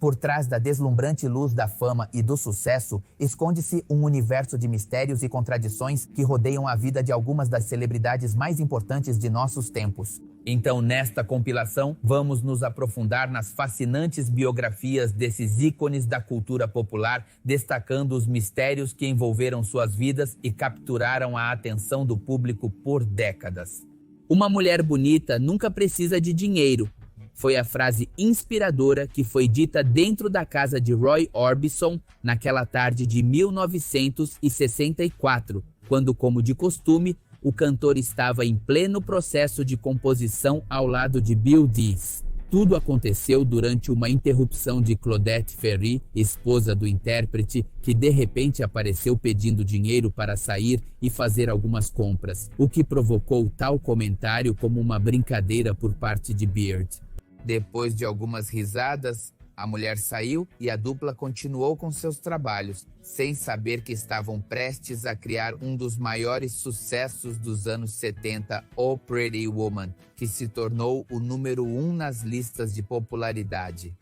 Por trás da deslumbrante luz da fama e do sucesso, esconde-se um universo de mistérios e contradições que rodeiam a vida de algumas das celebridades mais importantes de nossos tempos. Então, nesta compilação, vamos nos aprofundar nas fascinantes biografias desses ícones da cultura popular, destacando os mistérios que envolveram suas vidas e capturaram a atenção do público por décadas. Uma mulher bonita nunca precisa de dinheiro. Foi a frase inspiradora que foi dita dentro da casa de Roy Orbison naquela tarde de 1964, quando, como de costume, o cantor estava em pleno processo de composição ao lado de Bill Dees. Tudo aconteceu durante uma interrupção de Claudette Ferry, esposa do intérprete, que de repente apareceu pedindo dinheiro para sair e fazer algumas compras, o que provocou tal comentário como uma brincadeira por parte de Beard. Depois de algumas risadas, a mulher saiu e a dupla continuou com seus trabalhos, sem saber que estavam prestes a criar um dos maiores sucessos dos anos 70, Oh Pretty Woman, que se tornou o número 1 nas listas de popularidade.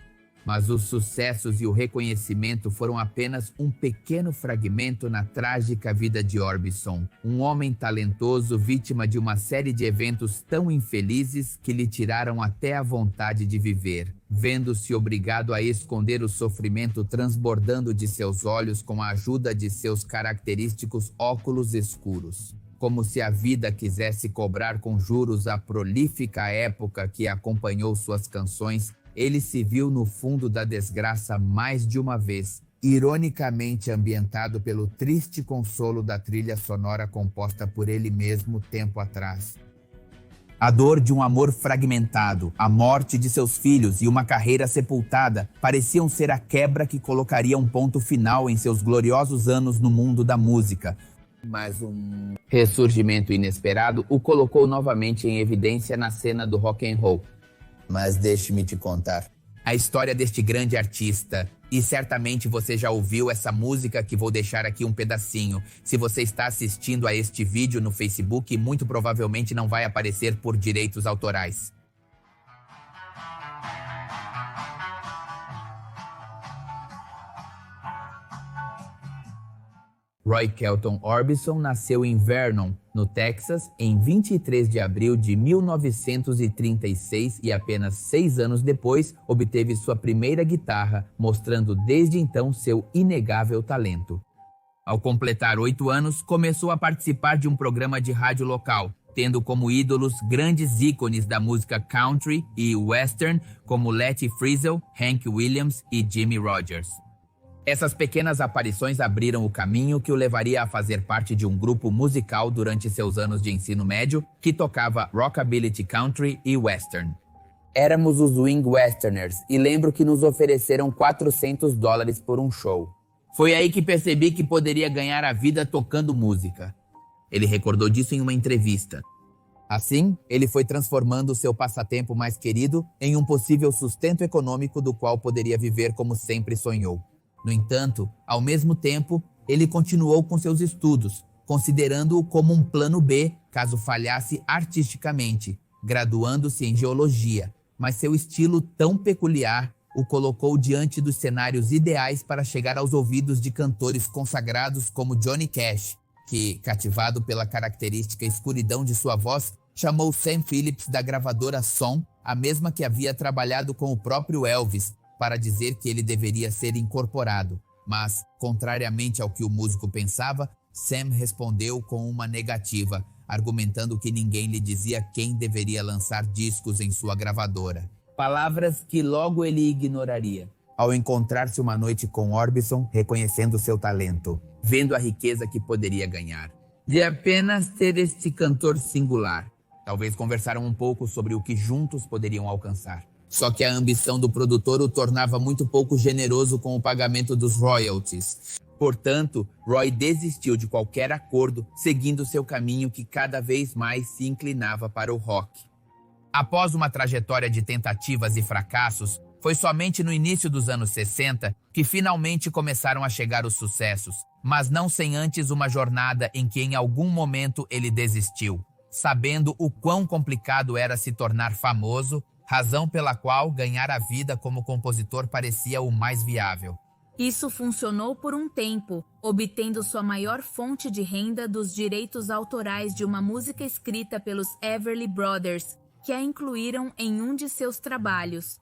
Mas os sucessos e o reconhecimento foram apenas um pequeno fragmento na trágica vida de Orbison, um homem talentoso vítima de uma série de eventos tão infelizes que lhe tiraram até a vontade de viver, vendo-se obrigado a esconder o sofrimento transbordando de seus olhos com a ajuda de seus característicos óculos escuros. Como se a vida quisesse cobrar com juros a prolífica época que acompanhou suas canções, ele se viu no fundo da desgraça mais de uma vez, ironicamente ambientado pelo triste consolo da trilha sonora composta por ele mesmo tempo atrás. A dor de um amor fragmentado, a morte de seus filhos e uma carreira sepultada pareciam ser a quebra que colocaria um ponto final em seus gloriosos anos no mundo da música. Mas um ressurgimento inesperado o colocou novamente em evidência na cena do rock and roll. Mas deixe-me te contar a história deste grande artista. E certamente você já ouviu essa música que vou deixar aqui um pedacinho. Se você está assistindo a este vídeo no Facebook, muito provavelmente não vai aparecer por direitos autorais. Roy Kelton Orbison nasceu em Vernon, no Texas, em 23 de abril de 1936 e apenas 6 anos depois obteve sua primeira guitarra, mostrando desde então seu inegável talento. Ao completar 8 anos, começou a participar de um programa de rádio local, tendo como ídolos grandes ícones da música country e western como Letty Frizzell, Hank Williams e Jimmie Rodgers. Essas pequenas aparições abriram o caminho que o levaria a fazer parte de um grupo musical durante seus anos de ensino médio, que tocava rockabilly, country e western. Éramos os Swing Westerners e lembro que nos ofereceram $400 por um show. Foi aí que percebi que poderia ganhar a vida tocando música. Ele recordou disso em uma entrevista. Assim, ele foi transformando seu passatempo mais querido em um possível sustento econômico do qual poderia viver como sempre sonhou. No entanto, ao mesmo tempo, ele continuou com seus estudos, considerando-o como um plano B caso falhasse artisticamente, graduando-se em geologia, mas seu estilo tão peculiar o colocou diante dos cenários ideais para chegar aos ouvidos de cantores consagrados como Johnny Cash, que, cativado pela característica escuridão de sua voz, chamou Sam Phillips da gravadora Som, a mesma que havia trabalhado com o próprio Elvis, para dizer que ele deveria ser incorporado. Mas, contrariamente ao que o músico pensava, Sam respondeu com uma negativa, argumentando que ninguém lhe dizia quem deveria lançar discos em sua gravadora. Palavras que logo ele ignoraria, ao encontrar-se uma noite com Orbison, reconhecendo seu talento, vendo a riqueza que poderia ganhar. De apenas ter este cantor singular. Talvez conversaram um pouco sobre o que juntos poderiam alcançar. Só que a ambição do produtor o tornava muito pouco generoso com o pagamento dos royalties. Portanto, Roy desistiu de qualquer acordo, seguindo seu caminho que cada vez mais se inclinava para o rock. Após uma trajetória de tentativas e fracassos, foi somente no início dos anos 60 que finalmente começaram a chegar os sucessos, mas não sem antes uma jornada em que em algum momento ele desistiu. Sabendo o quão complicado era se tornar famoso, razão pela qual ganhar a vida como compositor parecia o mais viável. Isso funcionou por um tempo, obtendo sua maior fonte de renda dos direitos autorais de uma música escrita pelos Everly Brothers, que a incluíram em um de seus trabalhos.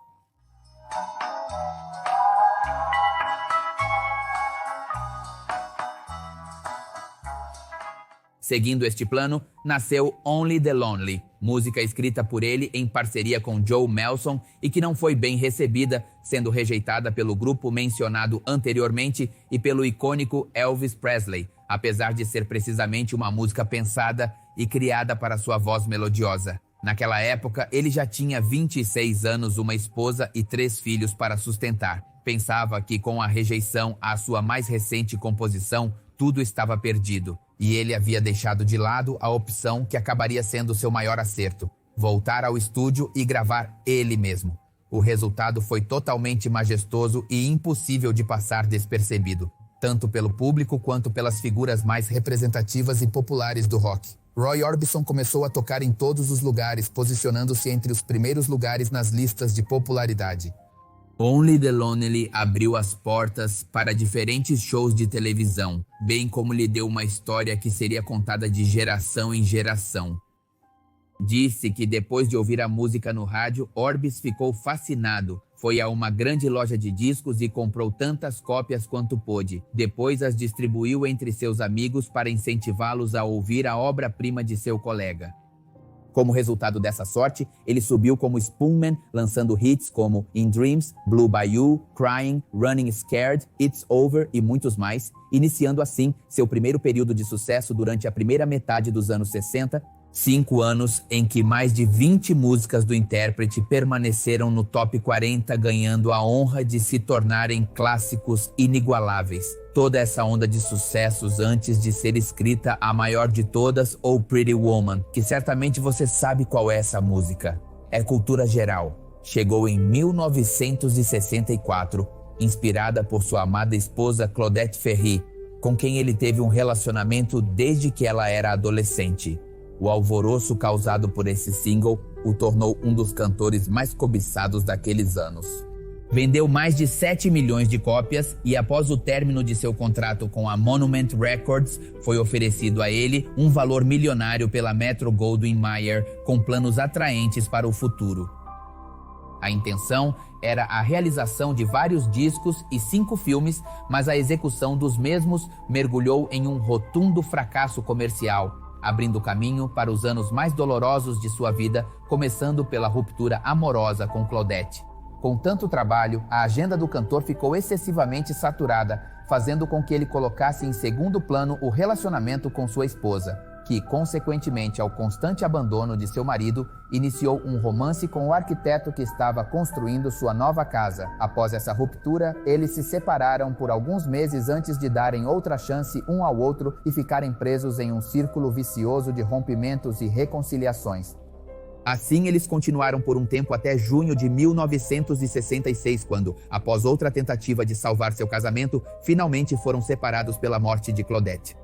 Seguindo este plano, nasceu Only the Lonely, música escrita por ele em parceria com Joe Melson e que não foi bem recebida, sendo rejeitada pelo grupo mencionado anteriormente e pelo icônico Elvis Presley, apesar de ser precisamente uma música pensada e criada para sua voz melodiosa. Naquela época, ele já tinha 26 anos, uma esposa e 3 filhos para sustentar. Pensava que com a rejeição à sua mais recente composição, tudo estava perdido. E ele havia deixado de lado a opção que acabaria sendo seu maior acerto: voltar ao estúdio e gravar ele mesmo. O resultado foi totalmente majestoso e impossível de passar despercebido, tanto pelo público quanto pelas figuras mais representativas e populares do rock. Roy Orbison começou a tocar em todos os lugares, posicionando-se entre os primeiros lugares nas listas de popularidade. Only the Lonely abriu as portas para diferentes shows de televisão, bem como lhe deu uma história que seria contada de geração em geração. Disse que depois de ouvir a música no rádio, Orbis ficou fascinado. Foi a uma grande loja de discos e comprou tantas cópias quanto pôde. Depois as distribuiu entre seus amigos para incentivá-los a ouvir a obra-prima de seu colega. Como resultado dessa sorte, ele subiu como Spoonman, lançando hits como In Dreams, Blue Bayou, Crying, Running Scared, It's Over e muitos mais, iniciando assim seu primeiro período de sucesso durante a primeira metade dos anos 60, 5 anos em que mais de 20 músicas do intérprete permaneceram no top 40, ganhando a honra de se tornarem clássicos inigualáveis. Toda essa onda de sucessos antes de ser escrita a maior de todas, Oh Pretty Woman, que certamente você sabe qual é essa música. É cultura geral. Chegou em 1964, inspirada por sua amada esposa Claudette Ferry, com quem ele teve um relacionamento desde que ela era adolescente. O alvoroço causado por esse single o tornou um dos cantores mais cobiçados daqueles anos. Vendeu mais de 7 milhões de cópias e, após o término de seu contrato com a Monument Records, foi oferecido a ele um valor milionário pela Metro-Goldwyn-Mayer, com planos atraentes para o futuro. A intenção era a realização de vários discos e 5 filmes, mas a execução dos mesmos mergulhou em um rotundo fracasso comercial, abrindo caminho para os anos mais dolorosos de sua vida, começando pela ruptura amorosa com Claudette. Com tanto trabalho, a agenda do cantor ficou excessivamente saturada, fazendo com que ele colocasse em segundo plano o relacionamento com sua esposa, que, consequentemente ao constante abandono de seu marido, iniciou um romance com o arquiteto que estava construindo sua nova casa. Após essa ruptura, eles se separaram por alguns meses antes de darem outra chance um ao outro e ficarem presos em um círculo vicioso de rompimentos e reconciliações. Assim, eles continuaram por um tempo até junho de 1966, quando, após outra tentativa de salvar seu casamento, finalmente foram separados pela morte de Claudette.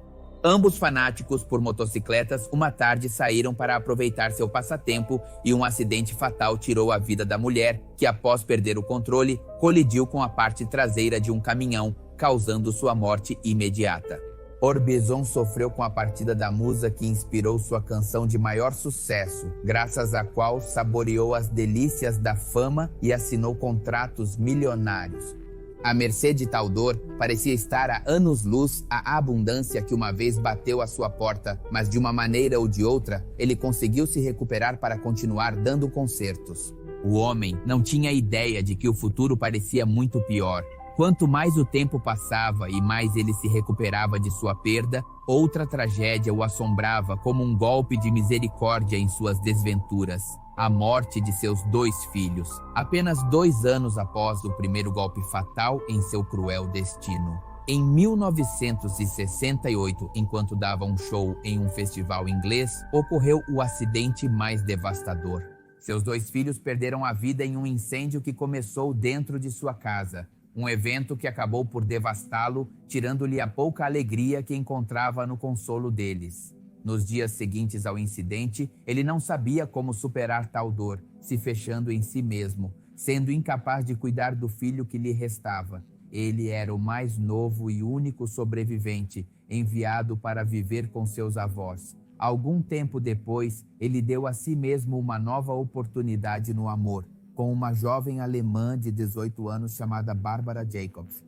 Ambos fanáticos por motocicletas, uma tarde saíram para aproveitar seu passatempo e um acidente fatal tirou a vida da mulher, que após perder o controle, colidiu com a parte traseira de um caminhão, causando sua morte imediata. Orbison sofreu com a partida da musa que inspirou sua canção de maior sucesso, graças à qual saboreou as delícias da fama e assinou contratos milionários. À mercê de tal dor, parecia estar a anos-luz a abundância que uma vez bateu à sua porta, mas de uma maneira ou de outra, ele conseguiu se recuperar para continuar dando concertos. O homem não tinha ideia de que o futuro parecia muito pior. Quanto mais o tempo passava e mais ele se recuperava de sua perda, outra tragédia o assombrava como um golpe de misericórdia em suas desventuras: a morte de seus 2 filhos, apenas 2 anos após o primeiro golpe fatal em seu cruel destino. Em 1968, enquanto dava um show em um festival inglês, ocorreu o acidente mais devastador. Seus 2 filhos perderam a vida em um incêndio que começou dentro de sua casa. Um evento que acabou por devastá-lo, tirando-lhe a pouca alegria que encontrava no consolo deles. Nos dias seguintes ao incidente, ele não sabia como superar tal dor, se fechando em si mesmo, sendo incapaz de cuidar do filho que lhe restava. Ele era o mais novo e único sobrevivente, enviado para viver com seus avós. Algum tempo depois, ele deu a si mesmo uma nova oportunidade no amor, com uma jovem alemã de 18 anos chamada Barbara Jacobs.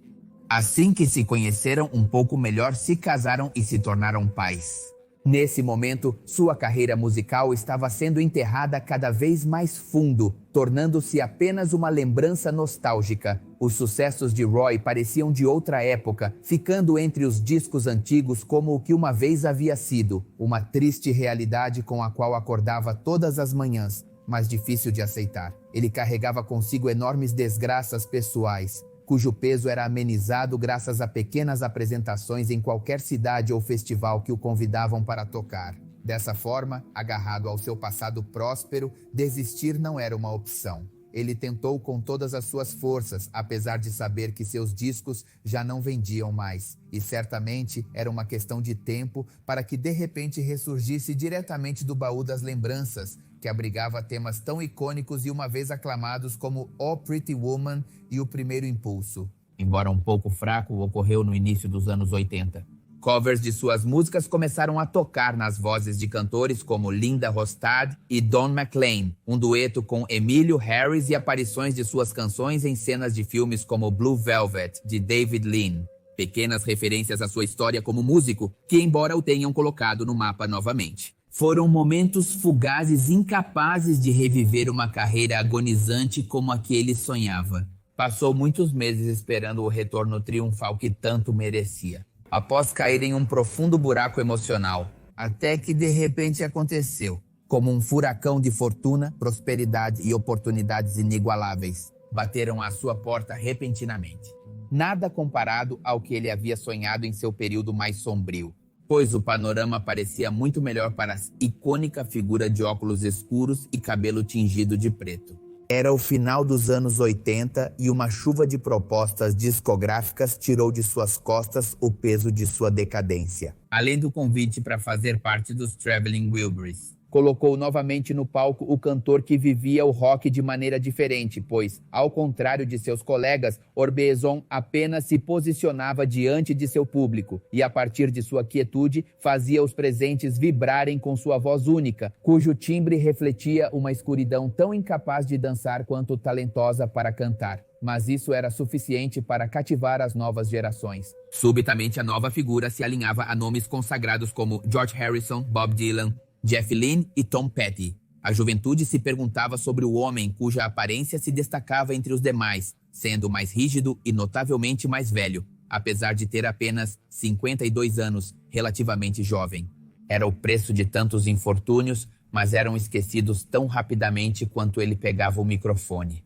Assim que se conheceram um pouco melhor, se casaram e se tornaram pais. Nesse momento, sua carreira musical estava sendo enterrada cada vez mais fundo, tornando-se apenas uma lembrança nostálgica. Os sucessos de Roy pareciam de outra época, ficando entre os discos antigos como o que uma vez havia sido, uma triste realidade com a qual acordava todas as manhãs, mas difícil de aceitar. Ele carregava consigo enormes desgraças pessoais, cujo peso era amenizado graças a pequenas apresentações em qualquer cidade ou festival que o convidavam para tocar. Dessa forma, agarrado ao seu passado próspero, desistir não era uma opção. Ele tentou com todas as suas forças, apesar de saber que seus discos já não vendiam mais. E certamente era uma questão de tempo para que de repente ressurgisse diretamente do baú das lembranças, que abrigava temas tão icônicos e uma vez aclamados como Oh Pretty Woman e O Primeiro Impulso. Embora um pouco fraco, ocorreu no início dos anos 80. Covers de suas músicas começaram a tocar nas vozes de cantores como Linda Ronstadt e Don McLean, um dueto com Emílio Harris e aparições de suas canções em cenas de filmes como Blue Velvet, de David Lean. Pequenas referências à sua história como músico, que embora o tenham colocado no mapa novamente. Foram momentos fugazes incapazes de reviver uma carreira agonizante como a que ele sonhava. Passou muitos meses esperando o retorno triunfal que tanto merecia, após cair em um profundo buraco emocional, até que de repente aconteceu. Como um furacão de fortuna, prosperidade e oportunidades inigualáveis bateram à sua porta repentinamente. Nada comparado ao que ele havia sonhado em seu período mais sombrio, pois o panorama parecia muito melhor para a icônica figura de óculos escuros e cabelo tingido de preto. Era o final dos anos 80 e uma chuva de propostas discográficas tirou de suas costas o peso de sua decadência. Além do convite para fazer parte dos Traveling Wilburys, colocou novamente no palco o cantor que vivia o rock de maneira diferente, pois, ao contrário de seus colegas, Orbison apenas se posicionava diante de seu público e, a partir de sua quietude, fazia os presentes vibrarem com sua voz única, cujo timbre refletia uma escuridão tão incapaz de dançar quanto talentosa para cantar. Mas isso era suficiente para cativar as novas gerações. Subitamente, a nova figura se alinhava a nomes consagrados como George Harrison, Bob Dylan, Jeff Lynne e Tom Petty. A juventude se perguntava sobre o homem cuja aparência se destacava entre os demais, sendo mais rígido e notavelmente mais velho, apesar de ter apenas 52 anos, relativamente jovem. Era o preço de tantos infortúnios, mas eram esquecidos tão rapidamente quanto ele pegava o microfone.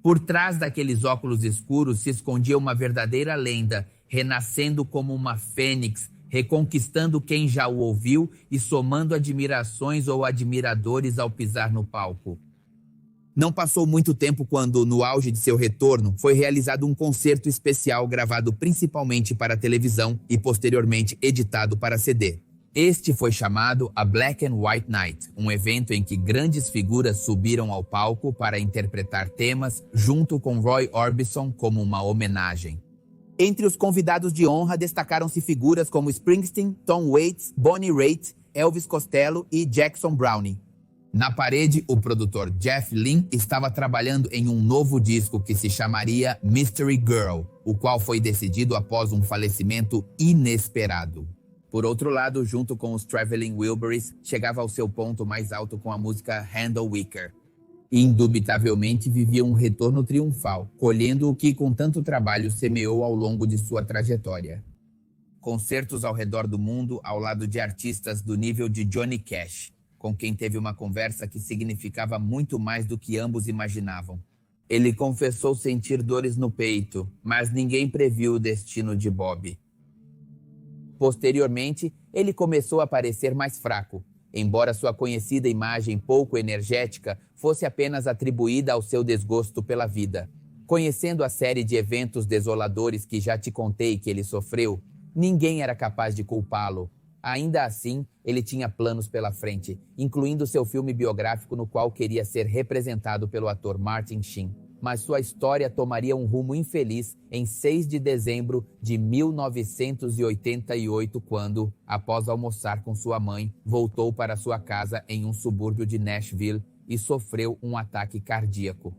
Por trás daqueles óculos escuros se escondia uma verdadeira lenda, renascendo como uma fênix, reconquistando quem já o ouviu e somando admirações ou admiradores ao pisar no palco. Não passou muito tempo quando, no auge de seu retorno, foi realizado um concerto especial gravado principalmente para televisão e posteriormente editado para CD. Este foi chamado a Black and White Night, um evento em que grandes figuras subiram ao palco para interpretar temas junto com Roy Orbison como uma homenagem. Entre os convidados de honra destacaram-se figuras como Springsteen, Tom Waits, Bonnie Raitt, Elvis Costello e Jackson Browne. Na parede, o produtor Jeff Lynne estava trabalhando em um novo disco que se chamaria Mystery Girl, o qual foi decidido após um falecimento inesperado. Por outro lado, junto com os Traveling Wilburys, chegava ao seu ponto mais alto com a música Handle Wicker. Indubitavelmente vivia um retorno triunfal, colhendo o que com tanto trabalho semeou ao longo de sua trajetória. Concertos ao redor do mundo ao lado de artistas do nível de Johnny Cash, com quem teve uma conversa que significava muito mais do que ambos imaginavam. Ele confessou sentir dores no peito, mas ninguém previu o destino de Bob. Posteriormente, ele começou a parecer mais fraco, embora sua conhecida imagem pouco energética fosse apenas atribuída ao seu desgosto pela vida. Conhecendo a série de eventos desoladores que já te contei que ele sofreu, ninguém era capaz de culpá-lo. Ainda assim, ele tinha planos pela frente, incluindo seu filme biográfico no qual queria ser representado pelo ator Martin Sheen. Mas sua história tomaria um rumo infeliz em 6 de dezembro de 1988, quando, após almoçar com sua mãe, voltou para sua casa em um subúrbio de Nashville e sofreu um ataque cardíaco.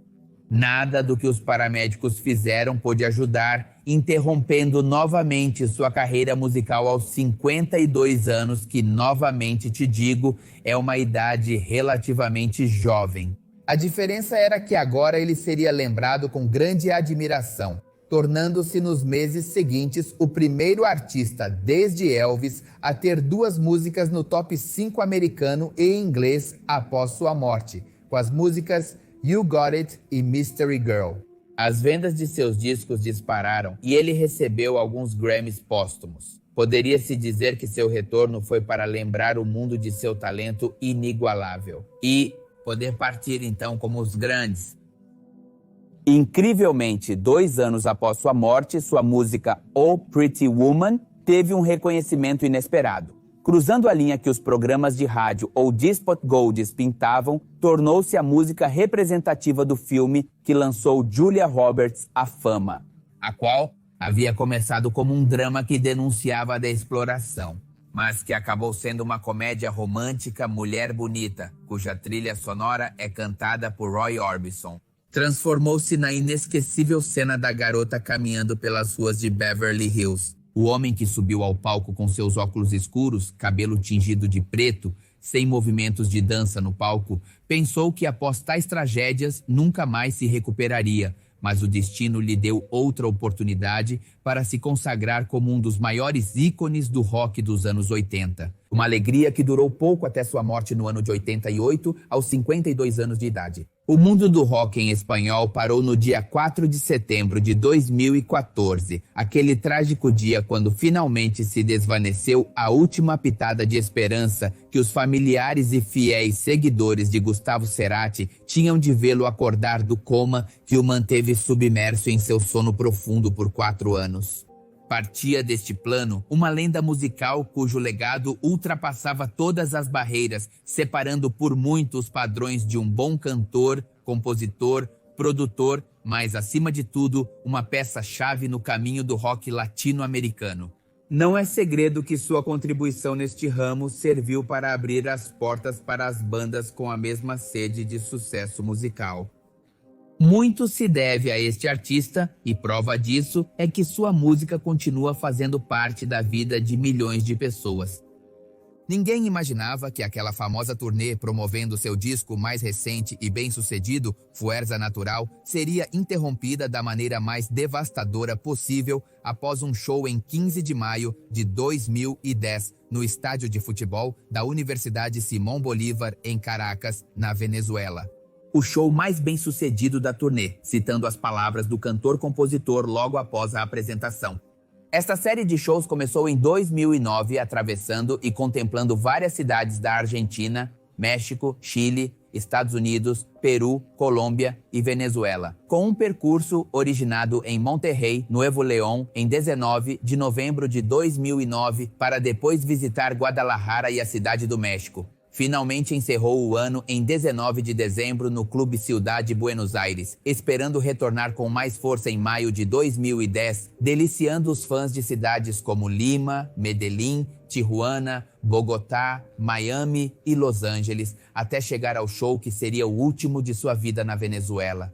Nada do que os paramédicos fizeram pôde ajudar, interrompendo novamente sua carreira musical aos 52 anos, que, novamente te digo, é uma idade relativamente jovem. A diferença era que agora ele seria lembrado com grande admiração, tornando-se nos meses seguintes o primeiro artista, desde Elvis, a ter 2 músicas no top 5 americano e inglês após sua morte, com as músicas You Got It e Mystery Girl. As vendas de seus discos dispararam e ele recebeu alguns Grammys póstumos. Poderia-se dizer que seu retorno foi para lembrar o mundo de seu talento inigualável e poder partir então como os grandes. Incrivelmente, 2 anos após sua morte, sua música Oh Pretty Woman teve um reconhecimento inesperado. Cruzando a linha que os programas de rádio ou Disc Golds pintavam, tornou-se a música representativa do filme que lançou Julia Roberts à fama, a qual havia começado como um drama que denunciava a exploração, mas que acabou sendo uma comédia romântica Mulher Bonita, cuja trilha sonora é cantada por Roy Orbison. Transformou-se na inesquecível cena da garota caminhando pelas ruas de Beverly Hills. O homem que subiu ao palco com seus óculos escuros, cabelo tingido de preto, sem movimentos de dança no palco, pensou que após tais tragédias nunca mais se recuperaria, mas o destino lhe deu outra oportunidade para se consagrar como um dos maiores ícones do rock dos anos 80. Uma alegria que durou pouco até sua morte no ano de 88, aos 52 anos de idade. O mundo do rock em espanhol parou no dia 4 de setembro de 2014, aquele trágico dia quando finalmente se desvaneceu a última pitada de esperança que os familiares e fiéis seguidores de Gustavo Cerati tinham de vê-lo acordar do coma que o manteve submerso em seu sono profundo por 4 anos. Partia deste plano uma lenda musical cujo legado ultrapassava todas as barreiras, separando por muito os padrões de um bom cantor, compositor, produtor, mas, acima de tudo, uma peça-chave no caminho do rock latino-americano. Não é segredo que sua contribuição neste ramo serviu para abrir as portas para as bandas com a mesma sede de sucesso musical. Muito se deve a este artista, e prova disso é que sua música continua fazendo parte da vida de milhões de pessoas. Ninguém imaginava que aquela famosa turnê promovendo seu disco mais recente e bem-sucedido, Fuerza Natural, seria interrompida da maneira mais devastadora possível após um show em 15 de maio de 2010 no estádio de futebol da Universidade Simón Bolívar, em Caracas, na Venezuela. O show mais bem-sucedido da turnê, citando as palavras do cantor-compositor logo após a apresentação. Esta série de shows começou em 2009, atravessando e contemplando várias cidades da Argentina, México, Chile, Estados Unidos, Peru, Colômbia e Venezuela, com um percurso originado em Monterrey, Nuevo León, em 19 de novembro de 2009, para depois visitar Guadalajara e a Cidade do México. Finalmente encerrou o ano em 19 de dezembro no Clube Ciudad de Buenos Aires, esperando retornar com mais força em maio de 2010, deliciando os fãs de cidades como Lima, Medellín, Tijuana, Bogotá, Miami e Los Angeles, até chegar ao show que seria o último de sua vida na Venezuela.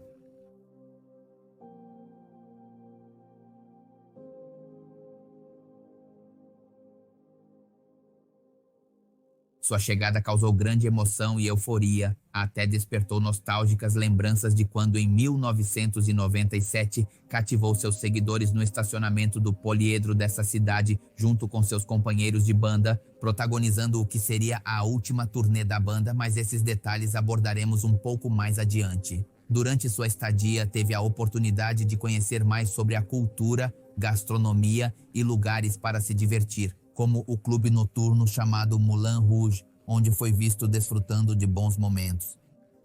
Sua chegada causou grande emoção e euforia, até despertou nostálgicas lembranças de quando, em 1997, cativou seus seguidores no estacionamento do poliedro dessa cidade, junto com seus companheiros de banda, protagonizando o que seria a última turnê da banda, mas esses detalhes abordaremos um pouco mais adiante. Durante sua estadia, teve a oportunidade de conhecer mais sobre a cultura, gastronomia e lugares para se divertir, como o clube noturno chamado Moulin Rouge, onde foi visto desfrutando de bons momentos.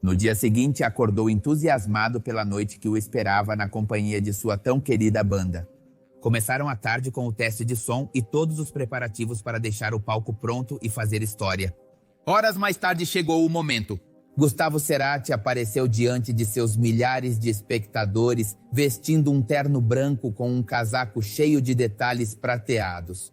No dia seguinte, acordou entusiasmado pela noite que o esperava na companhia de sua tão querida banda. Começaram à tarde com o teste de som e todos os preparativos para deixar o palco pronto e fazer história. Horas mais tarde chegou o momento. Gustavo Cerati apareceu diante de seus milhares de espectadores, vestindo um terno branco com um casaco cheio de detalhes prateados.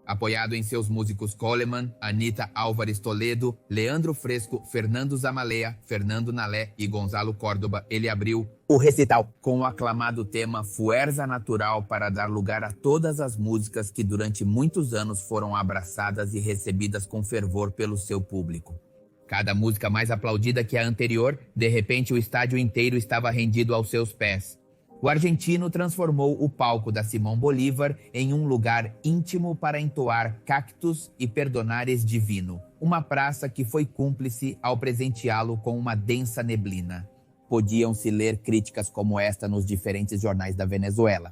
Apoiado em seus músicos Coleman, Anita Álvares Toledo, Leandro Fresco, Fernando Zamalea, Fernando Nalé e Gonzalo Córdoba, ele abriu o recital com o aclamado tema Fuerza Natural para dar lugar a todas as músicas que durante muitos anos foram abraçadas e recebidas com fervor pelo seu público. Cada música mais aplaudida que a anterior, de repente o estádio inteiro estava rendido aos seus pés. O argentino transformou o palco da Simón Bolívar em um lugar íntimo para entoar Cactus e Perdonares Divino, uma praça que foi cúmplice ao presenteá-lo com uma densa neblina. Podiam-se ler críticas como esta nos diferentes jornais da Venezuela.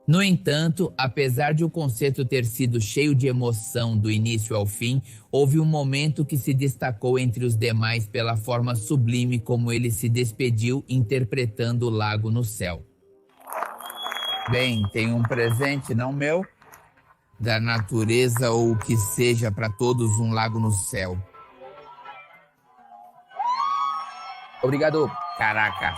No entanto, apesar de o concerto ter sido cheio de emoção do início ao fim, houve um momento que se destacou entre os demais pela forma sublime como ele se despediu interpretando o Lago no Céu. Bem, tem um presente, não meu, da natureza ou o que seja para todos um lago no céu. Obrigado, Caracas.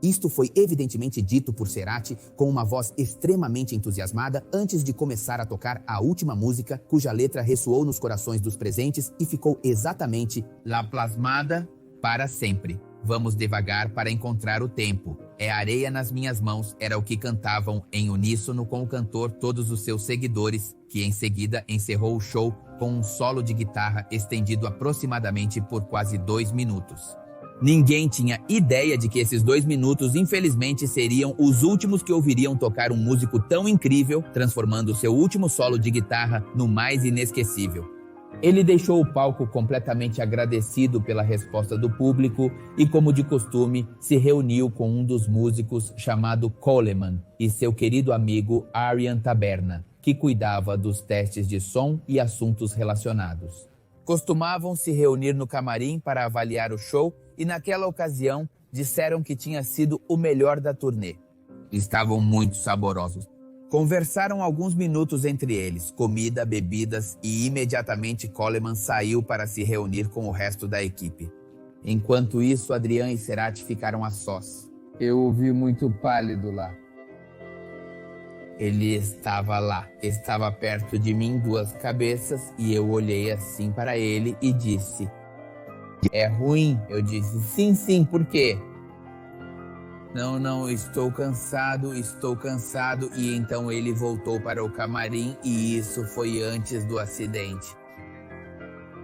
Isto foi evidentemente dito por Cerati com uma voz extremamente entusiasmada antes de começar a tocar a última música, cuja letra ressoou nos corações dos presentes e ficou exatamente La plasmada para sempre. Vamos devagar para encontrar o tempo. É areia nas minhas mãos, era o que cantavam em uníssono com o cantor todos os seus seguidores, que em seguida encerrou o show com um solo de guitarra estendido aproximadamente por quase 2 minutos. Ninguém tinha ideia de que esses 2 minutos, infelizmente, seriam os últimos que ouviriam tocar um músico tão incrível, transformando seu último solo de guitarra no mais inesquecível. Ele deixou o palco completamente agradecido pela resposta do público e, como de costume, se reuniu com um dos músicos chamado Coleman e seu querido amigo Arian Taberna, que cuidava dos testes de som e assuntos relacionados. Costumavam se reunir no camarim para avaliar o show e, naquela ocasião, disseram que tinha sido o melhor da turnê. Estavam muito saborosos. Conversaram alguns minutos entre eles, comida, bebidas, e imediatamente Coleman saiu para se reunir com o resto da equipe. Enquanto isso, Adrián e Cerati ficaram a sós. Eu o vi muito pálido lá. Ele estava lá, estava perto de mim, 2 cabeças, e eu olhei assim para ele e disse: "É ruim?" Eu disse: Sim, por quê?" Não, estou cansado, e então ele voltou para o camarim e isso foi antes do acidente.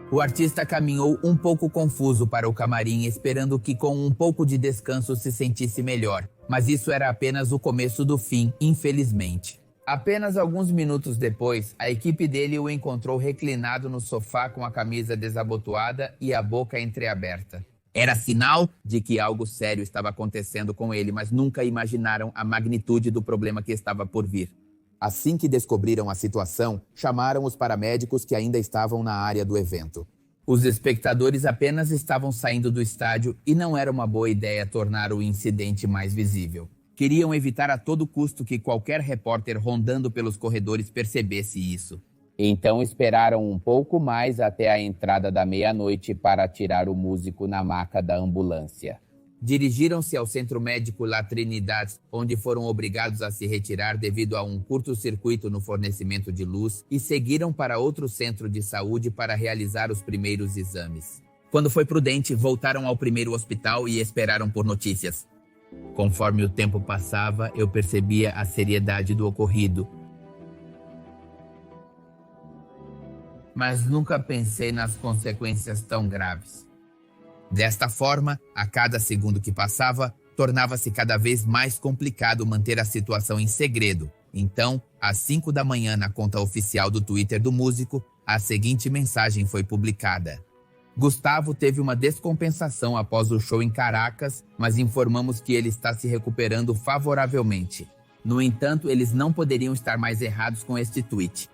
O artista caminhou um pouco confuso para o camarim, esperando que com um pouco de descanso se sentisse melhor, mas isso era apenas o começo do fim, infelizmente. Apenas alguns minutos depois, a equipe dele o encontrou reclinado no sofá com a camisa desabotoada e a boca entreaberta. Era sinal de que algo sério estava acontecendo com ele, mas nunca imaginaram a magnitude do problema que estava por vir. Assim que descobriram a situação, chamaram os paramédicos que ainda estavam na área do evento. Os espectadores apenas estavam saindo do estádio e não era uma boa ideia tornar o incidente mais visível. Queriam evitar a todo custo que qualquer repórter rondando pelos corredores percebesse isso. Então esperaram um pouco mais até a entrada da meia-noite para tirar o músico na maca da ambulância. Dirigiram-se ao centro médico La Trinidad, onde foram obrigados a se retirar devido a um curto-circuito no fornecimento de luz e seguiram para outro centro de saúde para realizar os primeiros exames. Quando foi prudente, voltaram ao primeiro hospital e esperaram por notícias. Conforme o tempo passava, eu percebia a seriedade do ocorrido. Mas nunca pensei nas consequências tão graves. Desta forma, a cada segundo que passava, tornava-se cada vez mais complicado manter a situação em segredo. Então, às 5 da manhã, na conta oficial do Twitter do músico, a seguinte mensagem foi publicada: Gustavo teve uma descompensação após o show em Caracas, mas informamos que ele está se recuperando favoravelmente. No entanto, eles não poderiam estar mais errados com este tweet.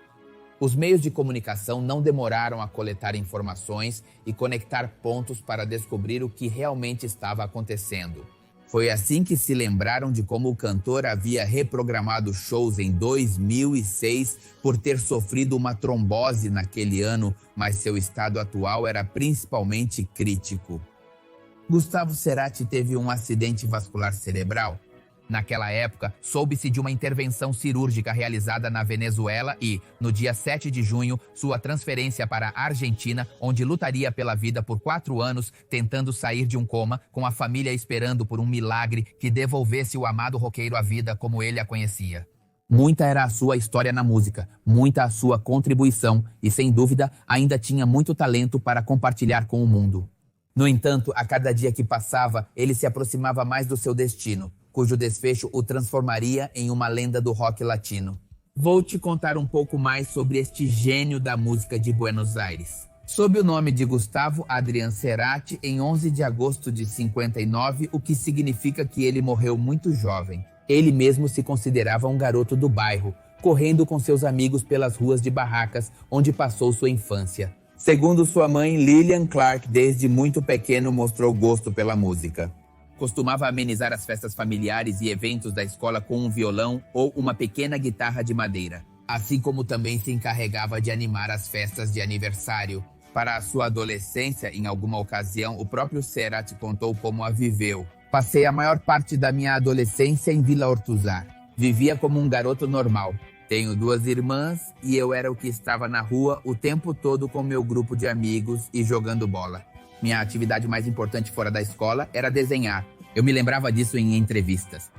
Os meios de comunicação não demoraram a coletar informações e conectar pontos para descobrir o que realmente estava acontecendo. Foi assim que se lembraram de como o cantor havia reprogramado shows em 2006 por ter sofrido uma trombose naquele ano, mas seu estado atual era principalmente crítico. Gustavo Cerati teve um acidente vascular cerebral. Naquela época, soube-se de uma intervenção cirúrgica realizada na Venezuela e, no dia 7 de junho, sua transferência para a Argentina, onde lutaria pela vida por 4 anos, tentando sair de um coma, com a família esperando por um milagre que devolvesse o amado roqueiro à vida como ele a conhecia. Muita era a sua história na música, muita a sua contribuição e, sem dúvida, ainda tinha muito talento para compartilhar com o mundo. No entanto, a cada dia que passava, ele se aproximava mais do seu destino, cujo desfecho o transformaria em uma lenda do rock latino. Vou te contar um pouco mais sobre este gênio da música de Buenos Aires. Sob o nome de Gustavo Adrián Cerati, em 11 de agosto de 59, o que significa que ele morreu muito jovem. Ele mesmo se considerava um garoto do bairro, correndo com seus amigos pelas ruas de Barracas, onde passou sua infância. Segundo sua mãe, Lillian Clark, desde muito pequeno mostrou gosto pela música. Costumava amenizar as festas familiares e eventos da escola com um violão ou uma pequena guitarra de madeira, assim como também se encarregava de animar as festas de aniversário. Para a sua adolescência, em alguma ocasião, o próprio Cerati contou como a viveu. Passei a maior parte da minha adolescência em Vila Ortuzar. Vivia como um garoto normal. Tenho 2 irmãs e eu era o que estava na rua o tempo todo com meu grupo de amigos e jogando bola. Minha atividade mais importante fora da escola era desenhar. Eu me lembrava disso em entrevistas.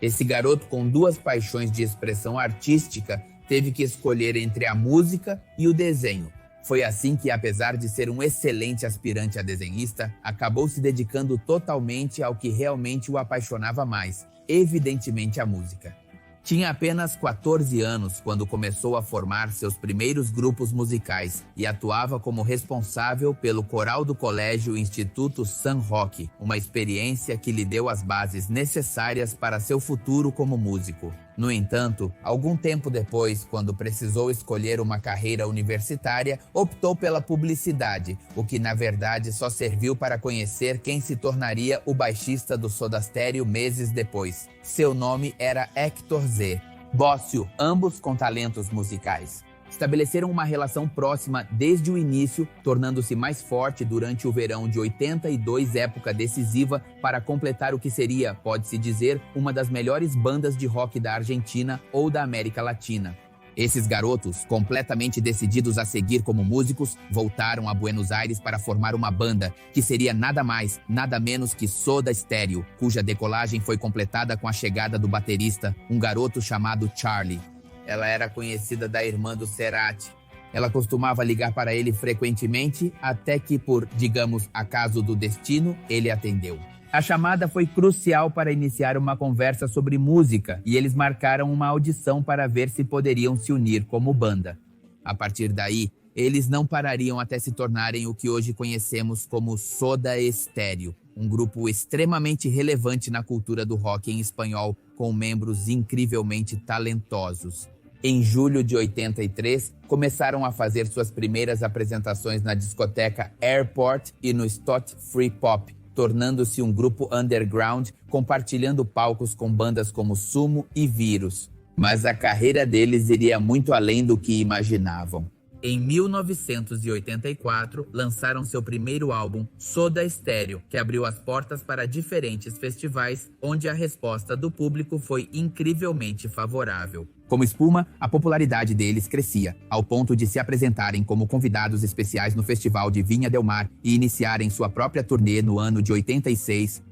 Esse garoto com 2 paixões de expressão artística teve que escolher entre a música e o desenho. Foi assim que, apesar de ser um excelente aspirante a desenhista, acabou se dedicando totalmente ao que realmente o apaixonava mais, evidentemente a música. Tinha apenas 14 anos quando começou a formar seus primeiros grupos musicais e atuava como responsável pelo coral do colégio Instituto San Roque, uma experiência que lhe deu as bases necessárias para seu futuro como músico. No entanto, algum tempo depois, quando precisou escolher uma carreira universitária, optou pela publicidade, o que na verdade só serviu para conhecer quem se tornaria o baixista do Soda Stereo meses depois. Seu nome era Hector Z. Bóscio, ambos com talentos musicais. Estabeleceram uma relação próxima desde o início, tornando-se mais forte durante o verão de 82, época decisiva para completar o que seria, pode-se dizer, uma das melhores bandas de rock da Argentina ou da América Latina. Esses garotos, completamente decididos a seguir como músicos, voltaram a Buenos Aires para formar uma banda, que seria nada mais, nada menos que Soda Stereo, cuja decolagem foi completada com a chegada do baterista, um garoto chamado Charlie. Ela era conhecida da irmã do Cerati. Ela costumava ligar para ele frequentemente, até que, por, digamos, acaso do destino, ele atendeu. A chamada foi crucial para iniciar uma conversa sobre música e eles marcaram uma audição para ver se poderiam se unir como banda. A partir daí, eles não parariam até se tornarem o que hoje conhecemos como Soda Stereo, um grupo extremamente relevante na cultura do rock em espanhol, com membros incrivelmente talentosos. Em julho de 83, começaram a fazer suas primeiras apresentações na discoteca Airport e no Stott Free Pop, tornando-se um grupo underground, compartilhando palcos com bandas como Sumo e Vírus. Mas a carreira deles iria muito além do que imaginavam. Em 1984, lançaram seu primeiro álbum, Soda Stereo, que abriu as portas para diferentes festivais, onde a resposta do público foi incrivelmente favorável. Como espuma, a popularidade deles crescia, ao ponto de se apresentarem como convidados especiais no Festival de Vinha del Mar e iniciarem sua própria turnê no ano de 86.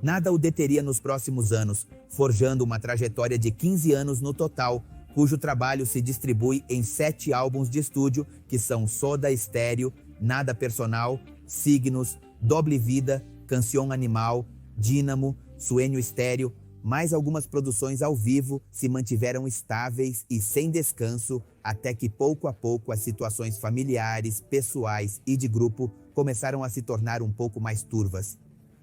Nada o deteria nos próximos anos, forjando uma trajetória de 15 anos no total, cujo trabalho se distribui em 7 álbuns de estúdio, que são Soda Stereo, Nada Personal, Signos, Doble Vida, Canción Animal, Dínamo, Sueño Stereo. Mais algumas produções ao vivo se mantiveram estáveis e sem descanso, até que pouco a pouco as situações familiares, pessoais e de grupo começaram a se tornar um pouco mais turvas.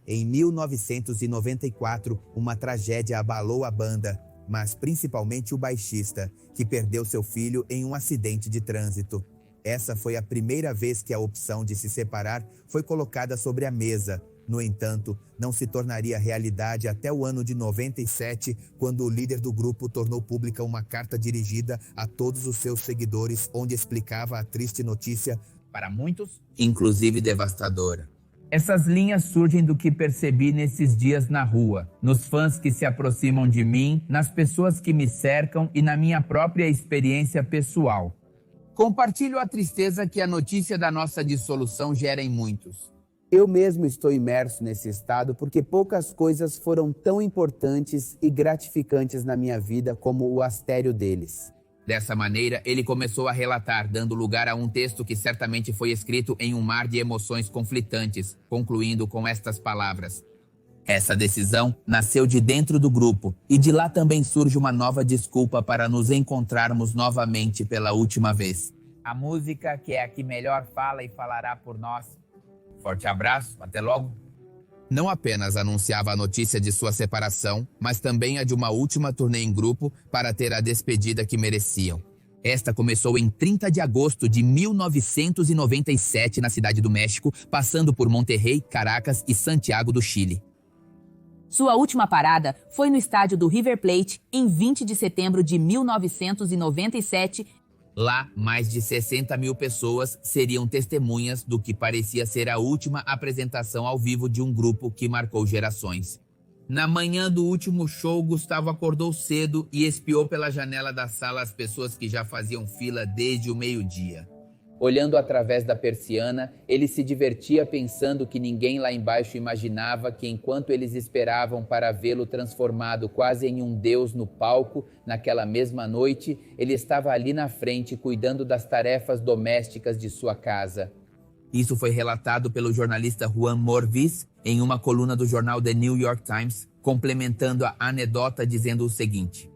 Em 1994, uma tragédia abalou a banda, mas principalmente o baixista, que perdeu seu filho em um acidente de trânsito. Essa foi a primeira vez que a opção de se separar foi colocada sobre a mesa, No entanto, não se tornaria realidade até o ano de 97, quando o líder do grupo tornou pública uma carta dirigida a todos os seus seguidores, onde explicava a triste notícia, para muitos, inclusive devastadora. Essas linhas surgem do que percebi nesses dias na rua, nos fãs que se aproximam de mim, nas pessoas que me cercam e na minha própria experiência pessoal. Compartilho a tristeza que a notícia da nossa dissolução gera em muitos. Eu mesmo estou imerso nesse estado porque poucas coisas foram tão importantes e gratificantes na minha vida como o astério deles. Dessa maneira, ele começou a relatar, dando lugar a um texto que certamente foi escrito em um mar de emoções conflitantes, concluindo com estas palavras. Essa decisão nasceu de dentro do grupo, e de lá também surge uma nova desculpa para nos encontrarmos novamente pela última vez. A música que é a que melhor fala e falará por nós. Forte abraço, até logo. Não apenas anunciava a notícia de sua separação, mas também a de uma última turnê em grupo para ter a despedida que mereciam. Esta começou em 30 de agosto de 1997 na Cidade do México, passando por Monterrey, Caracas e Santiago do Chile. Sua última parada foi no estádio do River Plate em 20 de setembro de 1997. Lá, mais de 60 mil pessoas seriam testemunhas do que parecia ser a última apresentação ao vivo de um grupo que marcou gerações. Na manhã do último show, Gustavo acordou cedo e espiou pela janela da sala as pessoas que já faziam fila desde o meio-dia. Olhando através da persiana, ele se divertia pensando que ninguém lá embaixo imaginava que enquanto eles esperavam para vê-lo transformado quase em um deus no palco, naquela mesma noite, ele estava ali na frente cuidando das tarefas domésticas de sua casa. Isso foi relatado pelo jornalista Juan Morvis em uma coluna do jornal The New York Times, complementando a anedota dizendo o seguinte: